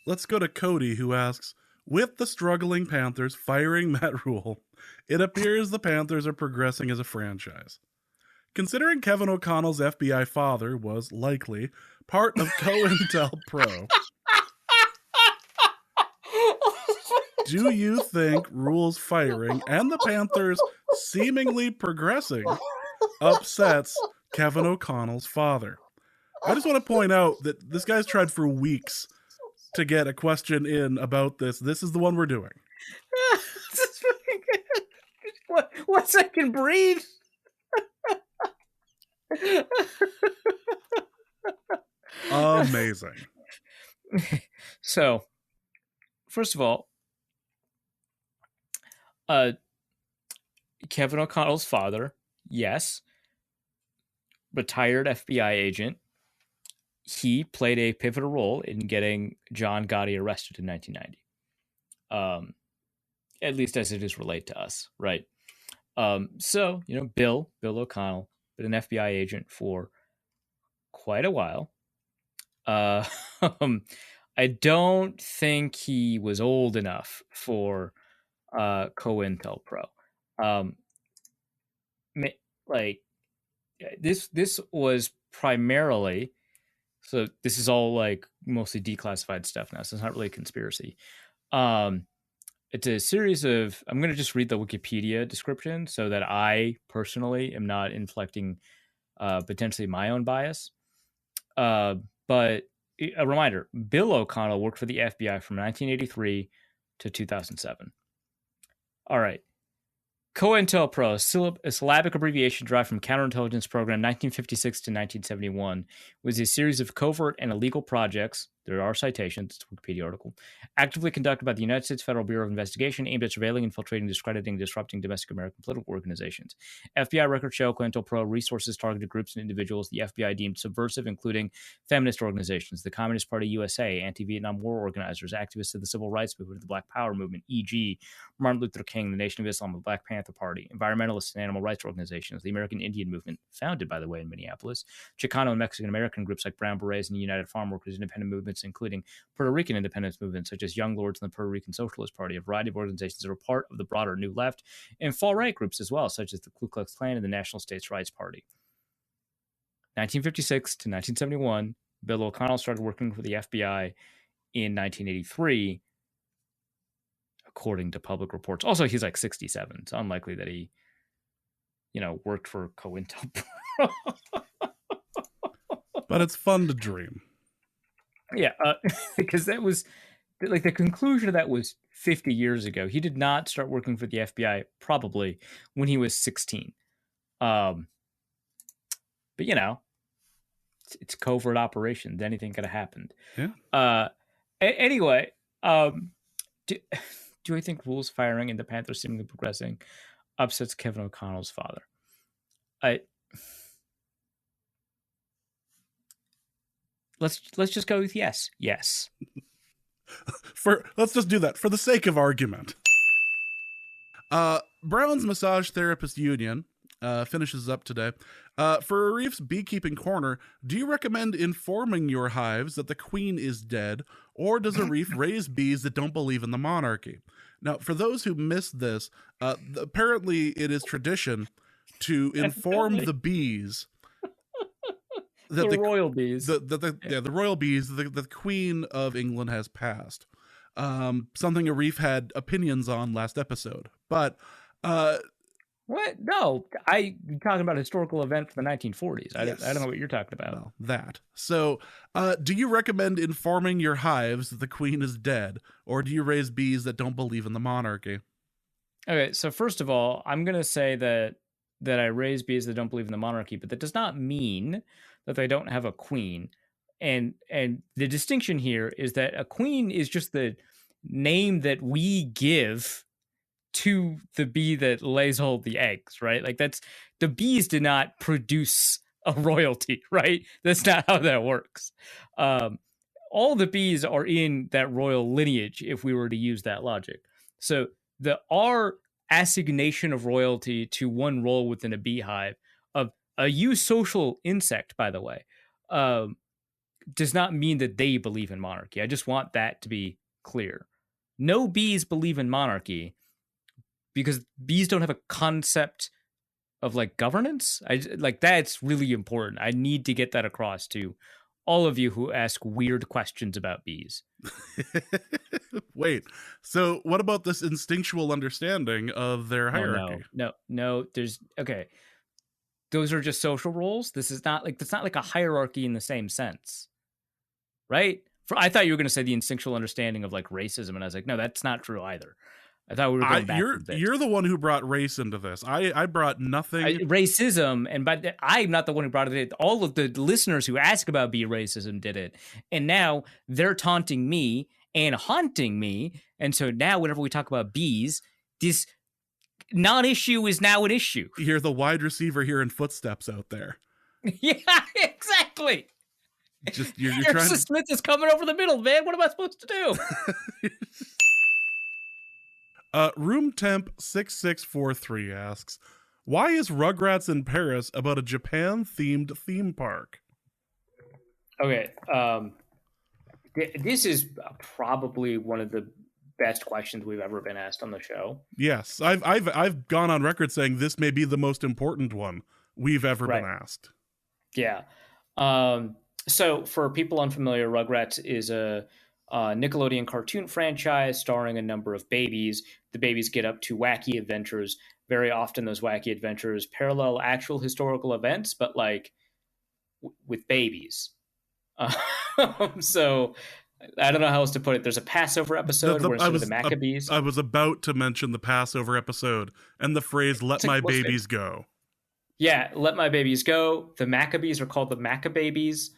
Let's go to Cody, who asks, with the struggling Panthers firing Matt Rule, it appears the Panthers are progressing as a franchise. Considering Kevin O'Connell's FBI father was likely part of COINTELPRO, do you think Rule's firing and the Panthers seemingly progressing upsets Kevin O'Connell's father? I just want to point out that this guy's tried for weeks to get a question in about this. This is the one we're doing. This is fucking good. Once I can breathe. Amazing. So, first of all, Kevin O'Connell's father, yes, retired FBI agent. He played a pivotal role in getting John Gotti arrested in 1990. At least as it is relayed to us, right? So, Bill O'Connell, been an FBI agent for quite a while. I don't think he was old enough for COINTELPRO. This was primarily, so this is all like mostly declassified stuff now, so it's not really a conspiracy. It's a series of, I'm going to just read the Wikipedia description so that I personally am not inflecting potentially my own bias. But a reminder, Bill O'Connell worked for the FBI from 1983 to 2007. All right. COINTELPRO, a syllabic abbreviation derived from Counterintelligence Program 1956 to 1971, was a series of covert and illegal projects There are citations. It's a Wikipedia article. Actively conducted by the United States Federal Bureau of Investigation aimed at surveilling, infiltrating, discrediting, and disrupting domestic American political organizations. FBI records show COINTELPRO resources targeted groups and individuals the FBI deemed subversive, including feminist organizations, the Communist Party USA, anti-Vietnam War organizers, activists of the Civil Rights Movement, the Black Power Movement, e.g., Martin Luther King, the Nation of Islam, the Black Panther Party, environmentalists and animal rights organizations, the American Indian Movement, founded, by the way, in Minneapolis, Chicano and Mexican American groups like Brown Berets and the United Farm Workers, independent movements, including Puerto Rican independence movements such as Young Lords and the Puerto Rican Socialist Party, a variety of organizations that are part of the broader New Left, and far-right groups as well, such as the Ku Klux Klan and the National States Rights Party. 1956 to 1971, Bill O'Connell started working for the FBI in 1983, according to public reports. Also, he's like 67. It's unlikely that he, worked for COINTELPRO. But it's fun to dream. Yeah, because that was like the conclusion of that was 50 years ago. He did not start working for the FBI probably when he was 16. But it's covert operations. Anything could have happened. Yeah. Anyway, do I think rules firing and the Panthers seemingly progressing upsets Kevin O'Connell's father? Let's just go with yes. Yes. Let's just do that for the sake of argument. Brown's Massage Therapist Union finishes up today. For Arif's Beekeeping Corner, do you recommend informing your hives that the queen is dead, or does Arif raise bees that don't believe in the monarchy? Now, for those who missed this, apparently it is tradition to inform the bees that the royal bees, the royal bees, the Queen of England has passed. Something Arif had opinions on last episode, but what? No, you're talking about a historical event from the 1940s. Yes. I don't know what you're talking about. Well, that. So, do you recommend informing your hives that the queen is dead, or do you raise bees that don't believe in the monarchy? Okay, so first of all, I'm going to say that I raise bees that don't believe in the monarchy, but that does not mean that they don't have a queen. And the distinction here is that a queen is just the name that we give to the bee that lays all the eggs, right? Like the bees did not produce a royalty, right? That's not how that works. All the bees are in that royal lineage, if we were to use that logic. So our assignation of royalty to one role within a beehive of a eusocial insect, by the way, does not mean that they believe in monarchy. I just want that to be clear. No bees believe in monarchy because bees don't have a concept of like governance. That's really important. I need to get that across to all of you who ask weird questions about bees. Wait, so what about this instinctual understanding of their hierarchy? No, okay. Those are just social roles. That's not like a hierarchy in the same sense. Right? I thought you were going to say the instinctual understanding of like racism, and I was like, no, that's not true either. I thought we were going back. You're the one who brought race into this. I brought nothing. Racism, and I'm not the one who brought it in. All of the listeners who ask about bee racism did it, and now they're taunting me and haunting me. And so now, whenever we talk about bees, this non-issue is now an issue. You're the wide receiver here in footsteps out there. Yeah, exactly. Just you're trying to... Smith is coming over the middle, man. What am I supposed to do? Room Temp 6643 asks, why is Rugrats in Paris about a Japan-themed theme park? Okay, this is probably one of the best questions we've ever been asked on the show. Yes, I've gone on record saying this may be the most important one we've ever been asked. Yeah. So for people unfamiliar, Rugrats is a Nickelodeon cartoon franchise starring a number of babies. The babies get up to wacky adventures. Very often those wacky adventures parallel actual historical events, but like with babies. So I don't know how else to put it. There's a Passover episode where it's the Maccabees. I was about to mention the Passover episode and the phrase, let my babies go. Yeah, let my babies go. The Maccabees are called the Maccababies.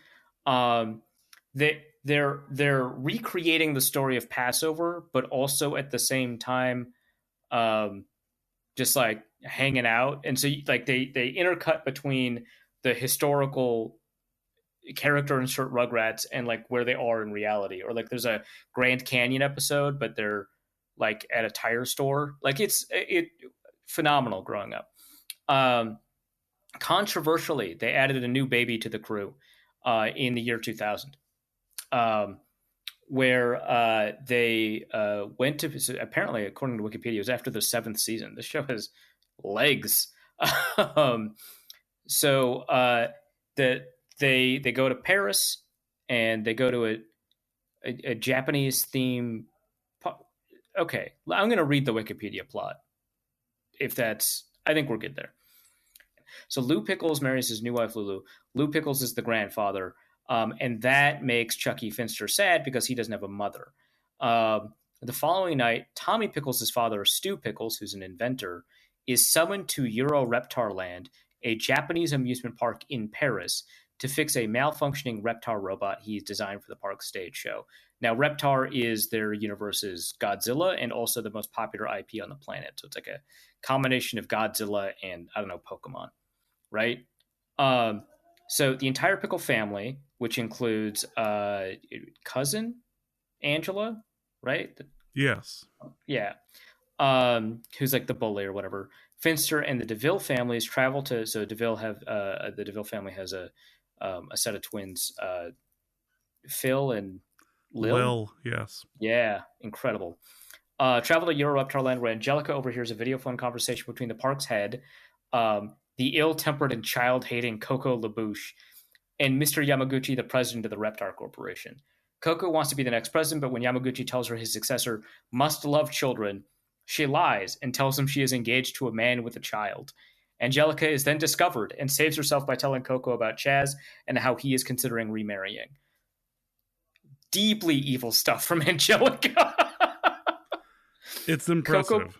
they're recreating the story of Passover, but also at the same time, just like hanging out. And so like they intercut between the historical character insert Rugrats and like where they are in reality. Or like there's a Grand Canyon episode, but they're like at a tire store. Like it phenomenal growing up. Controversially, they added a new baby to the crew in the year 2000, where they went to, so apparently, according to Wikipedia, it was after the 7th season. This show has legs. So they go to Paris, and they go to a Japanese theme. Okay, I'm going to read the Wikipedia plot. I think we're good there. So Lou Pickles marries his new wife, Lulu. Lou Pickles is the grandfather, and that makes Chucky Finster sad because he doesn't have a mother. The following night, Tommy Pickles' father, Stu Pickles, who's an inventor, is summoned to Euro Reptar Land, a Japanese amusement park in Paris, to fix a malfunctioning Reptar robot he's designed for the park's stage show. Now, Reptar is their universe's Godzilla and also the most popular IP on the planet. So it's like a combination of Godzilla and, I don't know, Pokemon, right? So the entire Pickle family, which includes cousin Angela, right? Yes. Yeah. Who's like the bully or whatever. Finster and the DeVille families travel to. So the DeVille family has a set of twins, Phil and Lil. Yes. Yeah, incredible. Travel to Euro Reptar Land, where Angelica overhears a video phone conversation between the park's head, the ill-tempered and child-hating Coco LaBouche, and Mr. Yamaguchi, the president of the Reptar Corporation. Coco wants to be the next president, but when Yamaguchi tells her his successor must love children, she lies and tells him she is engaged to a man with a child. Angelica is then discovered and saves herself by telling Coco about Chaz and how he is considering remarrying. Deeply evil stuff from Angelica. It's impressive.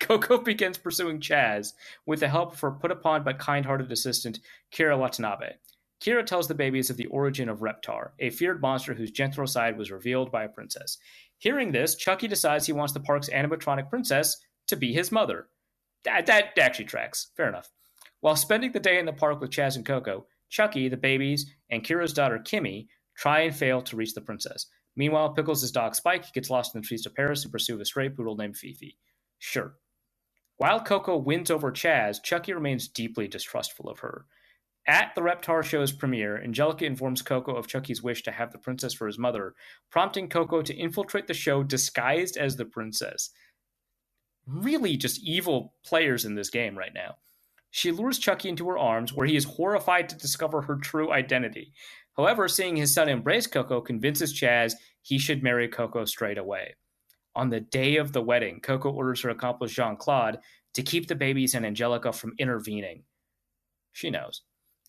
Coco begins pursuing Chaz with the help of her put-upon but kind-hearted assistant, Kira Watanabe. Kira tells the babies of the origin of Reptar, a feared monster whose gentler side was revealed by a princess. Hearing this, Chucky decides he wants the park's animatronic princess to be his mother. That actually tracks. Fair enough. While spending the day in the park with Chaz and Coco, Chucky, the babies, and Kira's daughter, Kimmy, try and fail to reach the princess. Meanwhile, Pickles' dog Spike gets lost in the trees of Paris in pursuit of a stray poodle named Fifi. Sure. While Coco wins over Chaz, Chucky remains deeply distrustful of her. At the Reptar show's premiere, Angelica informs Coco of Chucky's wish to have the princess for his mother, prompting Coco to infiltrate the show disguised as the princess. Really just evil players in this game right now. She lures Chucky into her arms, where he is horrified to discover her true identity. However, seeing his son embrace Coco convinces Chaz he should marry Coco straight away. On the day of the wedding, Coco orders her accomplice Jean-Claude to keep the babies and Angelica from intervening. She knows.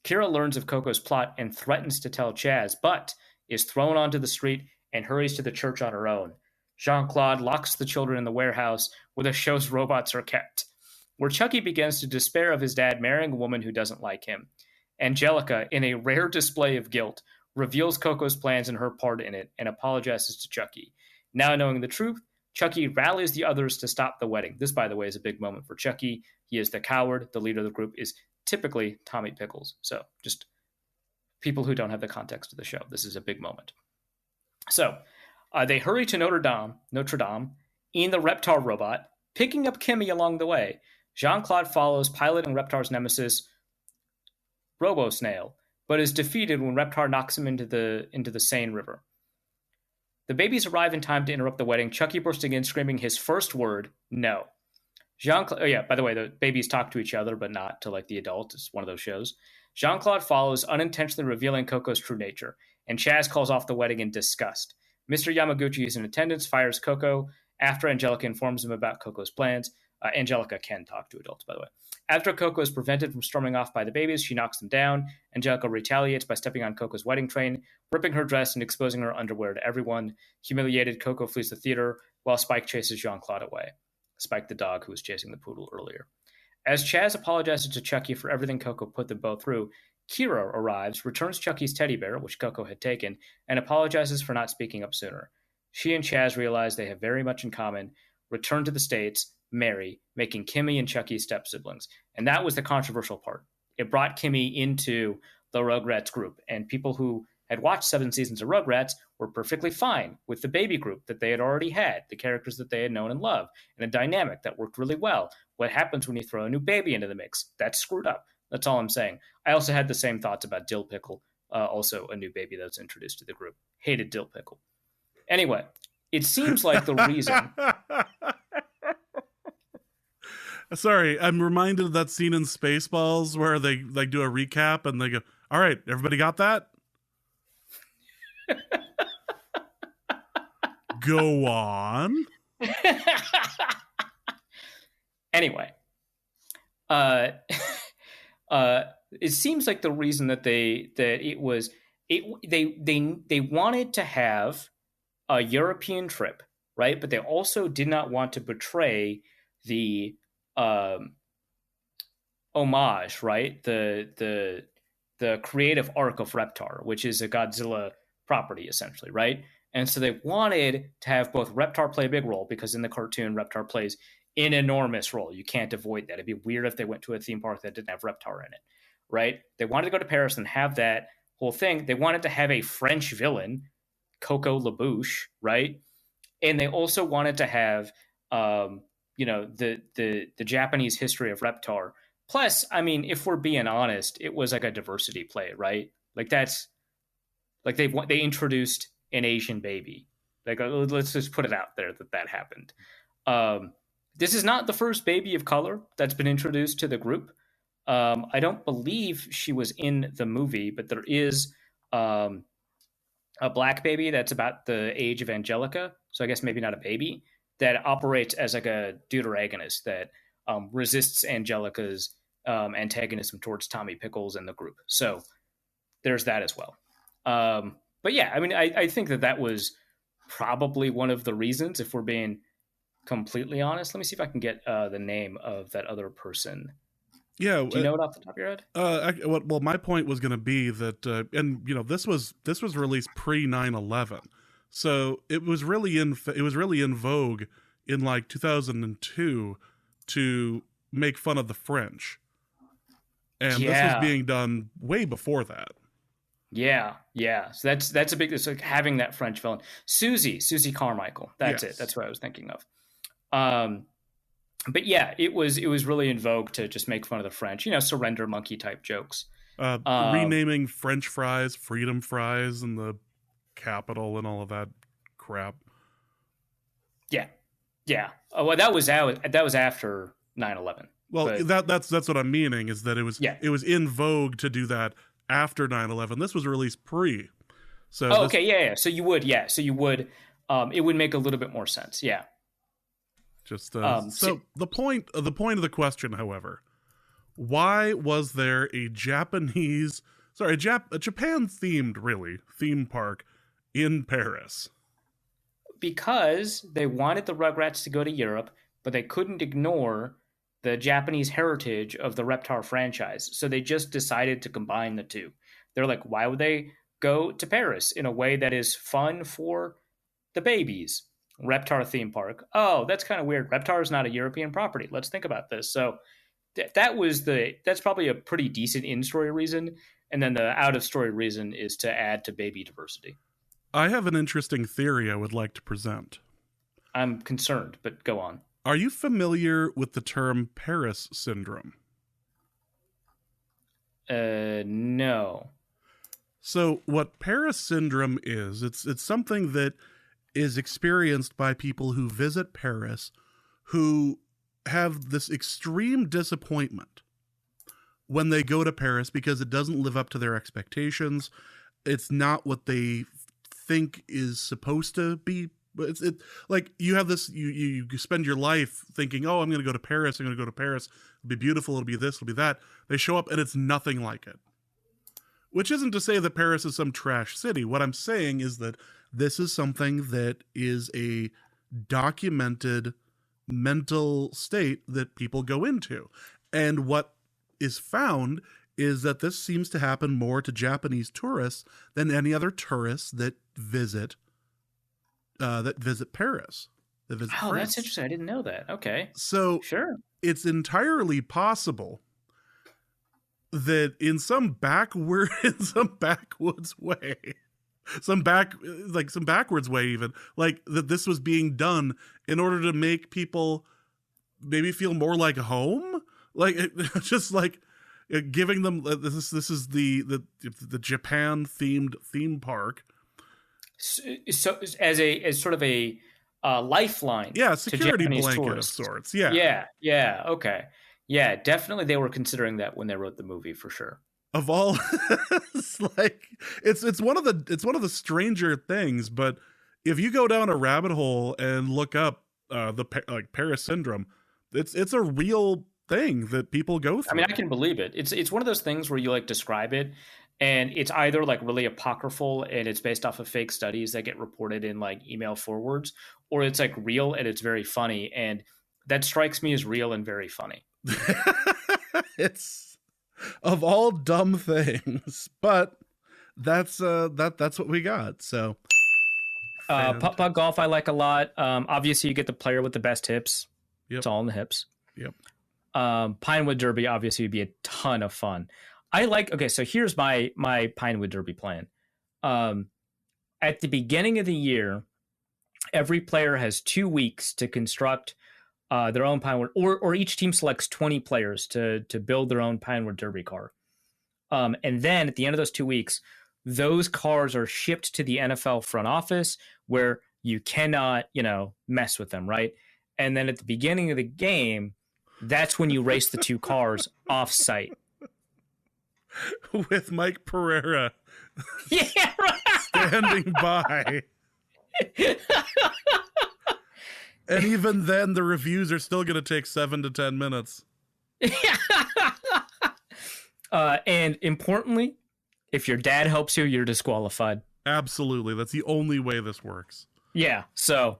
Kira learns of Coco's plot and threatens to tell Chaz, but is thrown onto the street and hurries to the church on her own. Jean-Claude locks the children in the warehouse where the show's robots are kept, where Chucky begins to despair of his dad marrying a woman who doesn't like him. Angelica, in a rare display of guilt, reveals Coco's plans and her part in it and apologizes to Chucky. Now knowing the truth, Chucky rallies the others to stop the wedding. This, by the way, is a big moment for Chucky. He is the coward. The leader of the group is typically Tommy Pickles. So just people who don't have the context of the show, this is a big moment. So they hurry to Notre Dame in the Reptar robot, picking up Kimmy along the way. Jean-Claude follows piloting Reptar's nemesis, Robo-Snail, but is defeated when Reptar knocks him into the Seine River. The babies arrive in time to interrupt the wedding, Chucky bursting in screaming his first word, no. Jean-Claude, by the way, the babies talk to each other, but not to like the adults. It's one of those shows. Jean-Claude follows, unintentionally revealing Coco's true nature, and Chaz calls off the wedding in disgust. Mr. Yamaguchi is in attendance, fires Coco after Angelica informs him about Coco's plans. Angelica can talk to adults, by the way. After Coco is prevented from storming off by the babies, she knocks them down. Angelica retaliates by stepping on Coco's wedding train, ripping her dress and exposing her underwear to everyone. Humiliated, Coco flees the theater while Spike chases Jean-Claude away. Spike the dog who was chasing the poodle earlier. As Chaz apologizes to Chucky for everything Coco put them both through, Kira arrives, returns Chucky's teddy bear, which Coco had taken, and apologizes for not speaking up sooner. She and Chaz realize they have very much in common, return to the States, marry, making Kimmy and Chucky step-siblings. And that was the controversial part. It brought Kimmy into the Rugrats group, and people who had watched 7 seasons of Rugrats were perfectly fine with the baby group that they had already had, the characters that they had known and loved, and a dynamic that worked really well. What happens when you throw a new baby into the mix? That's screwed up. That's all I'm saying. I also had the same thoughts about Dill Pickle, also a new baby that was introduced to the group. Hated Dill Pickle. Anyway, it seems like the reason... Sorry, I'm reminded of that scene in Spaceballs where they like do a recap and they go, all right, everybody got that? Go on. Anyway, it seems like the reason that they wanted to have a European trip, right? But they also did not want to betray the homage, right? The creative arc of Reptar, which is a Godzilla property, essentially, right? And so they wanted to have both Reptar play a big role, because in the cartoon, Reptar plays an enormous role. You can't avoid that. It'd be weird if they went to a theme park that didn't have Reptar in it, right? They wanted to go to Paris and have that whole thing. They wanted to have a French villain, Coco LaBouche, right? And they also wanted to have, the Japanese history of Reptar. Plus, I mean, if we're being honest, it was like a diversity play, right? Like that's like they introduced an Asian baby. Like, let's just put it out there that happened. This is not the first baby of color that's been introduced to the group. I don't believe she was in the movie, but there is a black baby that's about the age of Angelica. So I guess maybe not a baby, that operates as like a deuteragonist that resists Angelica's antagonism towards Tommy Pickles and the group. So there's that as well. But yeah, I mean, I think that was probably one of the reasons, if we're being completely honest. Let me see if I can get the name of that other person. Yeah. Do you know it off the top of your head? Well, my point was going to be that, and you know, this was released pre 9/11, so it was really in vogue in like 2002 to make fun of the French, and this was being done way before that. Yeah. So that's a big. It's like having that French villain, Susie Carmichael. That's Yes. it. That's what I was thinking of. But yeah, it was really in vogue to just make fun of the French, surrender monkey type jokes. Renaming French fries freedom fries in the capital and all of that crap. Yeah. Well, that was after 9/11. Well, that's what I'm meaning, is that it was in vogue to do that after 9/11. This was released pre. So okay, yeah. So you would, it would make a little bit more sense. Yeah. Just so the point of the question, however, why was there a Japan themed theme park in Paris? Because they wanted the Rugrats to go to Europe, but they couldn't ignore the Japanese heritage of the Reptar franchise. So they just decided to combine the two. They're like, why would they go to Paris in a way that is fun for the babies? Reptar theme park. Oh, that's kind of weird. Reptar is not a European property. Let's think about this. So that's probably a pretty decent in-story reason. And then the out-of-story reason is to add to baby diversity. I have an interesting theory I would like to present. I'm concerned, but go on. Are you familiar with the term Paris syndrome? No. So what Paris syndrome is, it's something that is experienced by people who visit Paris who have this extreme disappointment when they go to Paris because it doesn't live up to their expectations. It's not what they think is supposed to be. It's like you have this, you spend your life thinking, oh, I'm going to go to Paris. It'll be beautiful. It'll be this, it'll be that. They show up and it's nothing like it. Which isn't to say that Paris is some trash city. What I'm saying is that this is something that is a documented mental state that people go into. And what is found is that this seems to happen more to Japanese tourists than any other tourists that visit Paris. That visit Oh, France. that's interesting. I didn't know that. Okay. So Sure. it's entirely possible that in some backwoods way, some backwards way even, like that this was being done in order to make people maybe feel more like home, like just like giving them this is the Japan themed theme park. So as sort of a lifeline. Yeah, security to Japanese blanket tourists. of sorts. Yeah. Yeah. Okay. Yeah, definitely they were considering that when they wrote the movie for sure. Of all, it's like it's one of the stranger things. But if you go down a rabbit hole and look up the Paris syndrome, it's a real thing that people go through. I mean, I can believe it. It's one of those things where you like describe it, and it's either like really apocryphal and it's based off of fake studies that get reported in like email forwards, or it's like real and it's very funny, and that strikes me as real and very funny. It's of all dumb things, but that's what we got. So putt golf I like a lot. Obviously you get the player with the best hips. Yep. It's all in the hips. Yep. Pinewood Derby obviously would be a ton of fun. So here's my Pinewood Derby plan. At the beginning of the year, every player has 2 weeks to construct their own Pinewood, or each team selects 20 players to build their own Pinewood Derby car. And then at the end of those 2 weeks, those cars are shipped to the NFL front office where you cannot, mess with them, right? And then at the beginning of the game, that's when you race the 2 cars off site. With Mike Pereira Yeah, right. standing by. And even then, the reviews are still going to take 7 to 10 minutes. And importantly, if your dad helps you, you're disqualified. Absolutely. That's the only way this works. Yeah, so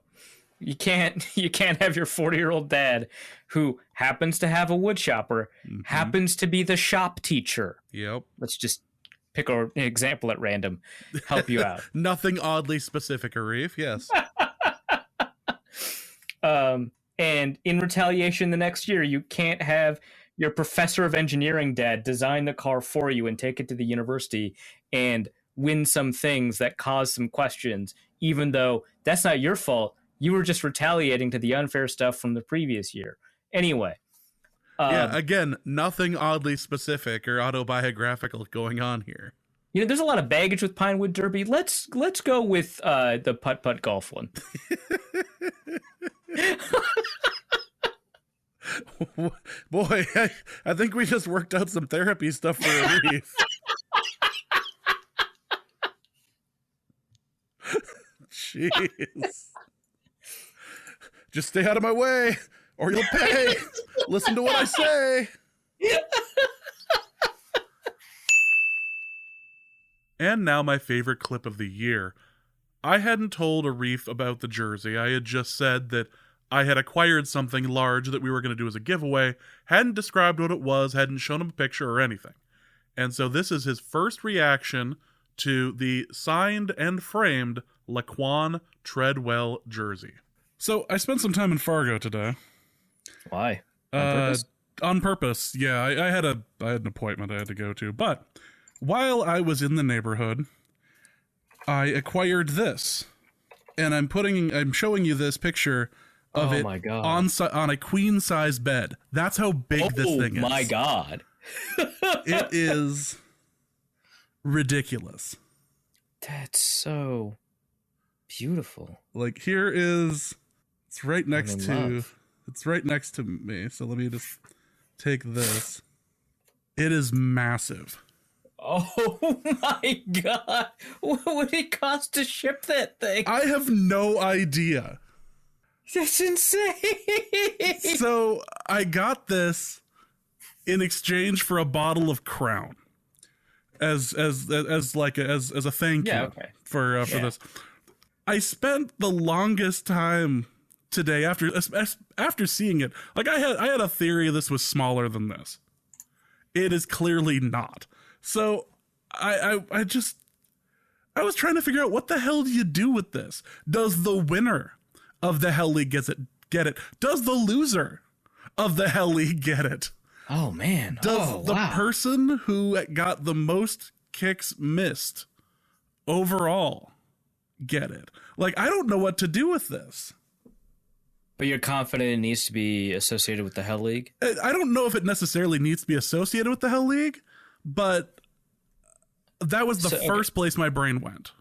you can't have your 40-year-old dad who happens to have a wood shopper, happens to be the shop teacher. Yep. Let's just pick an example at random, help you out. Nothing oddly specific, Arif. Yes. And in retaliation the next year, you can't have your professor of engineering dad design the car for you and take it to the university and win some things that cause some questions, even though that's not your fault. You were just retaliating to the unfair stuff from the previous year. Anyway. Yeah, again, nothing oddly specific or autobiographical going on here. There's a lot of baggage with Pinewood Derby. Let's go with the putt golf one. Boy, I think we just worked out some therapy stuff for Arif. Jeez. Just stay out of my way, or you'll pay. Listen to what I say. And now my favorite clip of the year. I hadn't told Arif about the jersey. I had just said that I had acquired something large that we were going to do as a giveaway, hadn't described what it was, hadn't shown him a picture or anything. And so this is his first reaction to the signed and framed Laquan Treadwell jersey. So I spent some time in Fargo today. Why? On purpose? On purpose, yeah. I had an appointment I had to go to. But while I was in the neighborhood, I acquired this. And I'm showing you this picture of it my God. on a queen size bed. That's how big this thing is. Oh my God. It is ridiculous. That's so beautiful. Like it's right next to me. So let me just take this. It is massive. Oh my God. What would it cost to ship that thing? I have no idea. That's insane. So I got this in exchange for a bottle of Crown as a thank you Yeah, okay. for this. I spent the longest time today after seeing it. Like I had a theory this was smaller than this. It is clearly not. So I was trying to figure out, what the hell do you do with this? Does the winner of the Hell League get it? Does the loser of the Hell League get it? Oh man. Does the person who got the most kicks missed overall get it? Like, I don't know what to do with this. But you're confident it needs to be associated with the Hell League? I don't know if it necessarily needs to be associated with the Hell League, but that was the first place my brain went.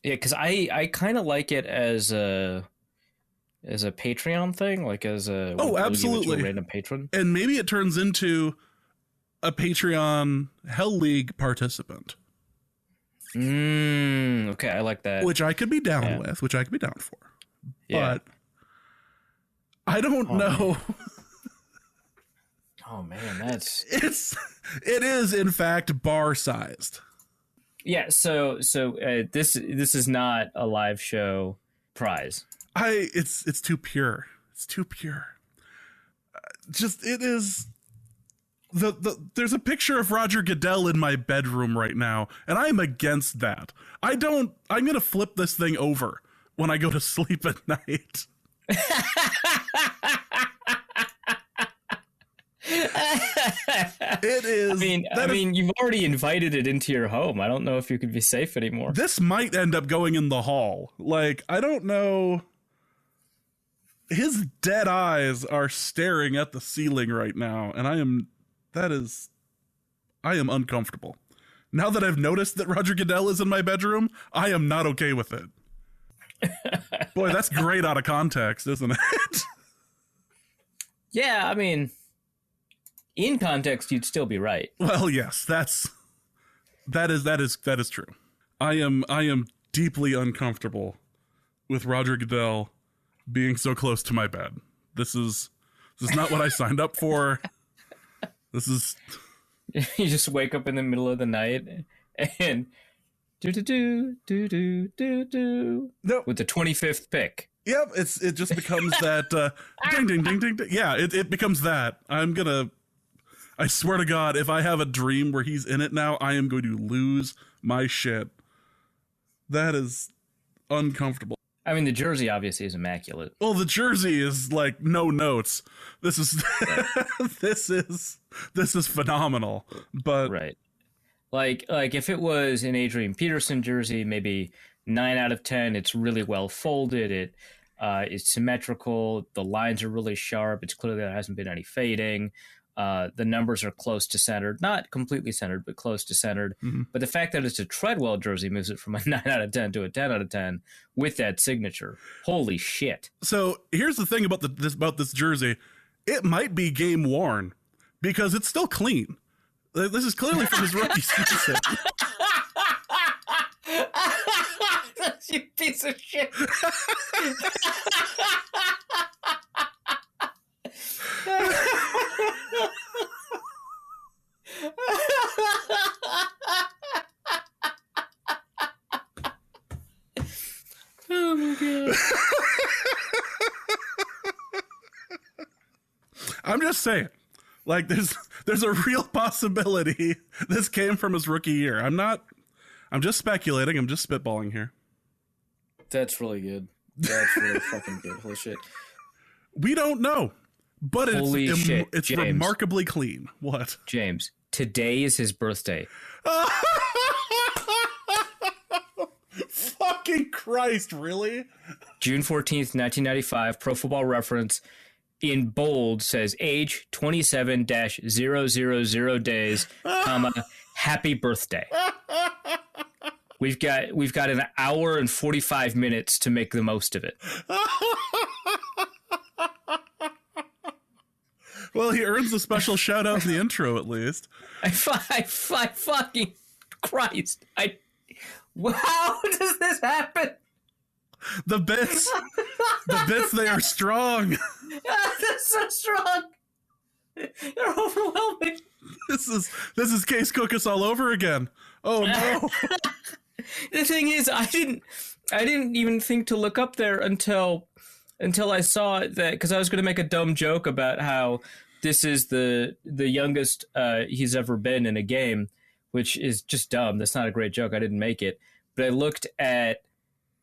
Yeah, because I kind of like it as a Patreon thing, like as a absolutely a random patron, and maybe it turns into a Patreon Hell League participant. Okay, I like that. Which I could be down with, which I could be down for. Yeah. But I don't know. Oh man, that's it is in fact bar sized. Yeah, so this is not a live show prize. It's too pure. It's too pure. It is. There's a picture of Roger Goodell in my bedroom right now, and I'm against that. I'm gonna flip this thing over when I go to sleep at night. It is. I mean, you've already invited it into your home. I don't know if you could be safe anymore. This might end up going in the hall. Like, I don't know. His dead eyes are staring at the ceiling right now, and I am uncomfortable. Now that I've noticed that Roger Goodell is in my bedroom, I am not okay with it. Boy, that's great out of context, isn't it? Yeah, I mean, in context, you'd still be right. Well, yes, that is true. I am deeply uncomfortable with Roger Goodell being so close to my bed. This is not what I signed up for. This is. You just wake up in the middle of the night and do Nope. with the 25th pick. Yep, it just becomes that ding ding ding ding ding. Yeah, it becomes that. I swear to God, if I have a dream where he's in it now, I am going to lose my shit. That is uncomfortable. I mean, the jersey obviously is immaculate. Well, the jersey is like no notes. This is this is phenomenal. But right, like if it was an Adrian Peterson jersey, maybe 9 out of 10. It's really well folded. It's symmetrical. The lines are really sharp. It's clear there hasn't been any fading. The numbers are close to centered, not completely centered, but close to centered. Mm-hmm. But the fact that it's a Treadwell jersey moves it from a 9 out of 10 to a 10 out of 10 with that signature. Holy shit. So here's the thing about this jersey. It might be game worn because it's still clean. This is clearly from his rookie season. You piece of shit. Oh my God. I'm just saying, like, there's a real possibility this came from his rookie year. I'm just speculating. I'm just spitballing here. That's really good. That's really fucking good. Holy shit. We don't know, but it's James. remarkably clean. What? James, today is his birthday. Fucking Christ, really? June 14th, 1995, Pro Football Reference in bold says age 27-000 days, comma, happy birthday. We've got an hour and 45 minutes to make the most of it. Well, he earns a special shout out in the intro, at least. I fucking Christ. How does this happen? The bits, they are strong. They're so strong. They're overwhelming. This is Case Cookus all over again. Oh no. The thing is, I didn't even think to look up there until until I saw that, because I was going to make a dumb joke about how this is the youngest he's ever been in a game, which is just dumb. That's not a great joke. I didn't make it. But I looked at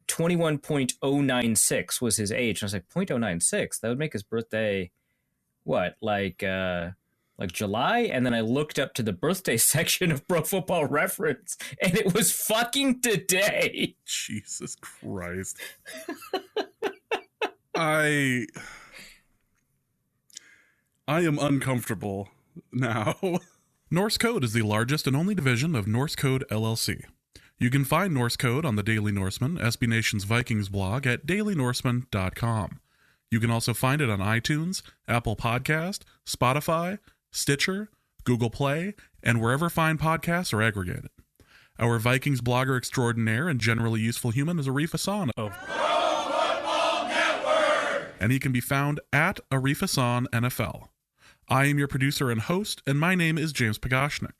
21.096 was his age. And I was like, 0.096? That would make his birthday, what, like July? And then I looked up to the birthday section of Pro Football Reference, and it was fucking today. Jesus Christ. I am uncomfortable now. Norse Code is the largest and only division of Norse Code LLC. You can find Norse Code on the Daily Norseman, SB Nation's Vikings blog at dailynorseman.com. You can also find it on iTunes, Apple Podcast, Spotify, Stitcher, Google Play, and wherever fine podcasts are aggregated. Our Vikings blogger extraordinaire and generally useful human is Arif Hassan of Pro Football Network, and he can be found at Arif Hassan NFL. I am your producer and host, and my name is James Pagashnik.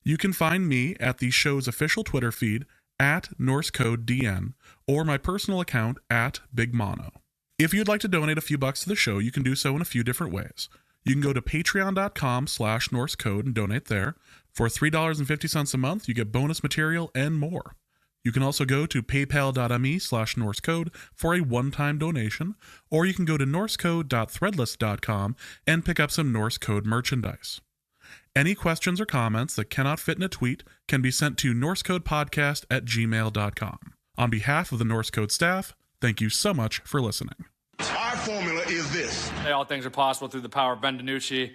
You can find me at the show's official Twitter feed at NorseCodeDN or my personal account at Big Mono. If you'd like to donate a few bucks to the show, you can do so in a few different ways. You can go to patreon.com/NorseCode and donate there. For $3.50 a month, you get bonus material and more. You can also go to paypal.me/NorseCode for a one-time donation, or you can go to norsecode.threadless.com and pick up some Norse Code merchandise. Any questions or comments that cannot fit in a tweet can be sent to norsecodepodcast@gmail.com. On behalf of the Norse Code staff, thank you so much for listening. Our formula is this. All things are possible through the power of Ben DiNucci.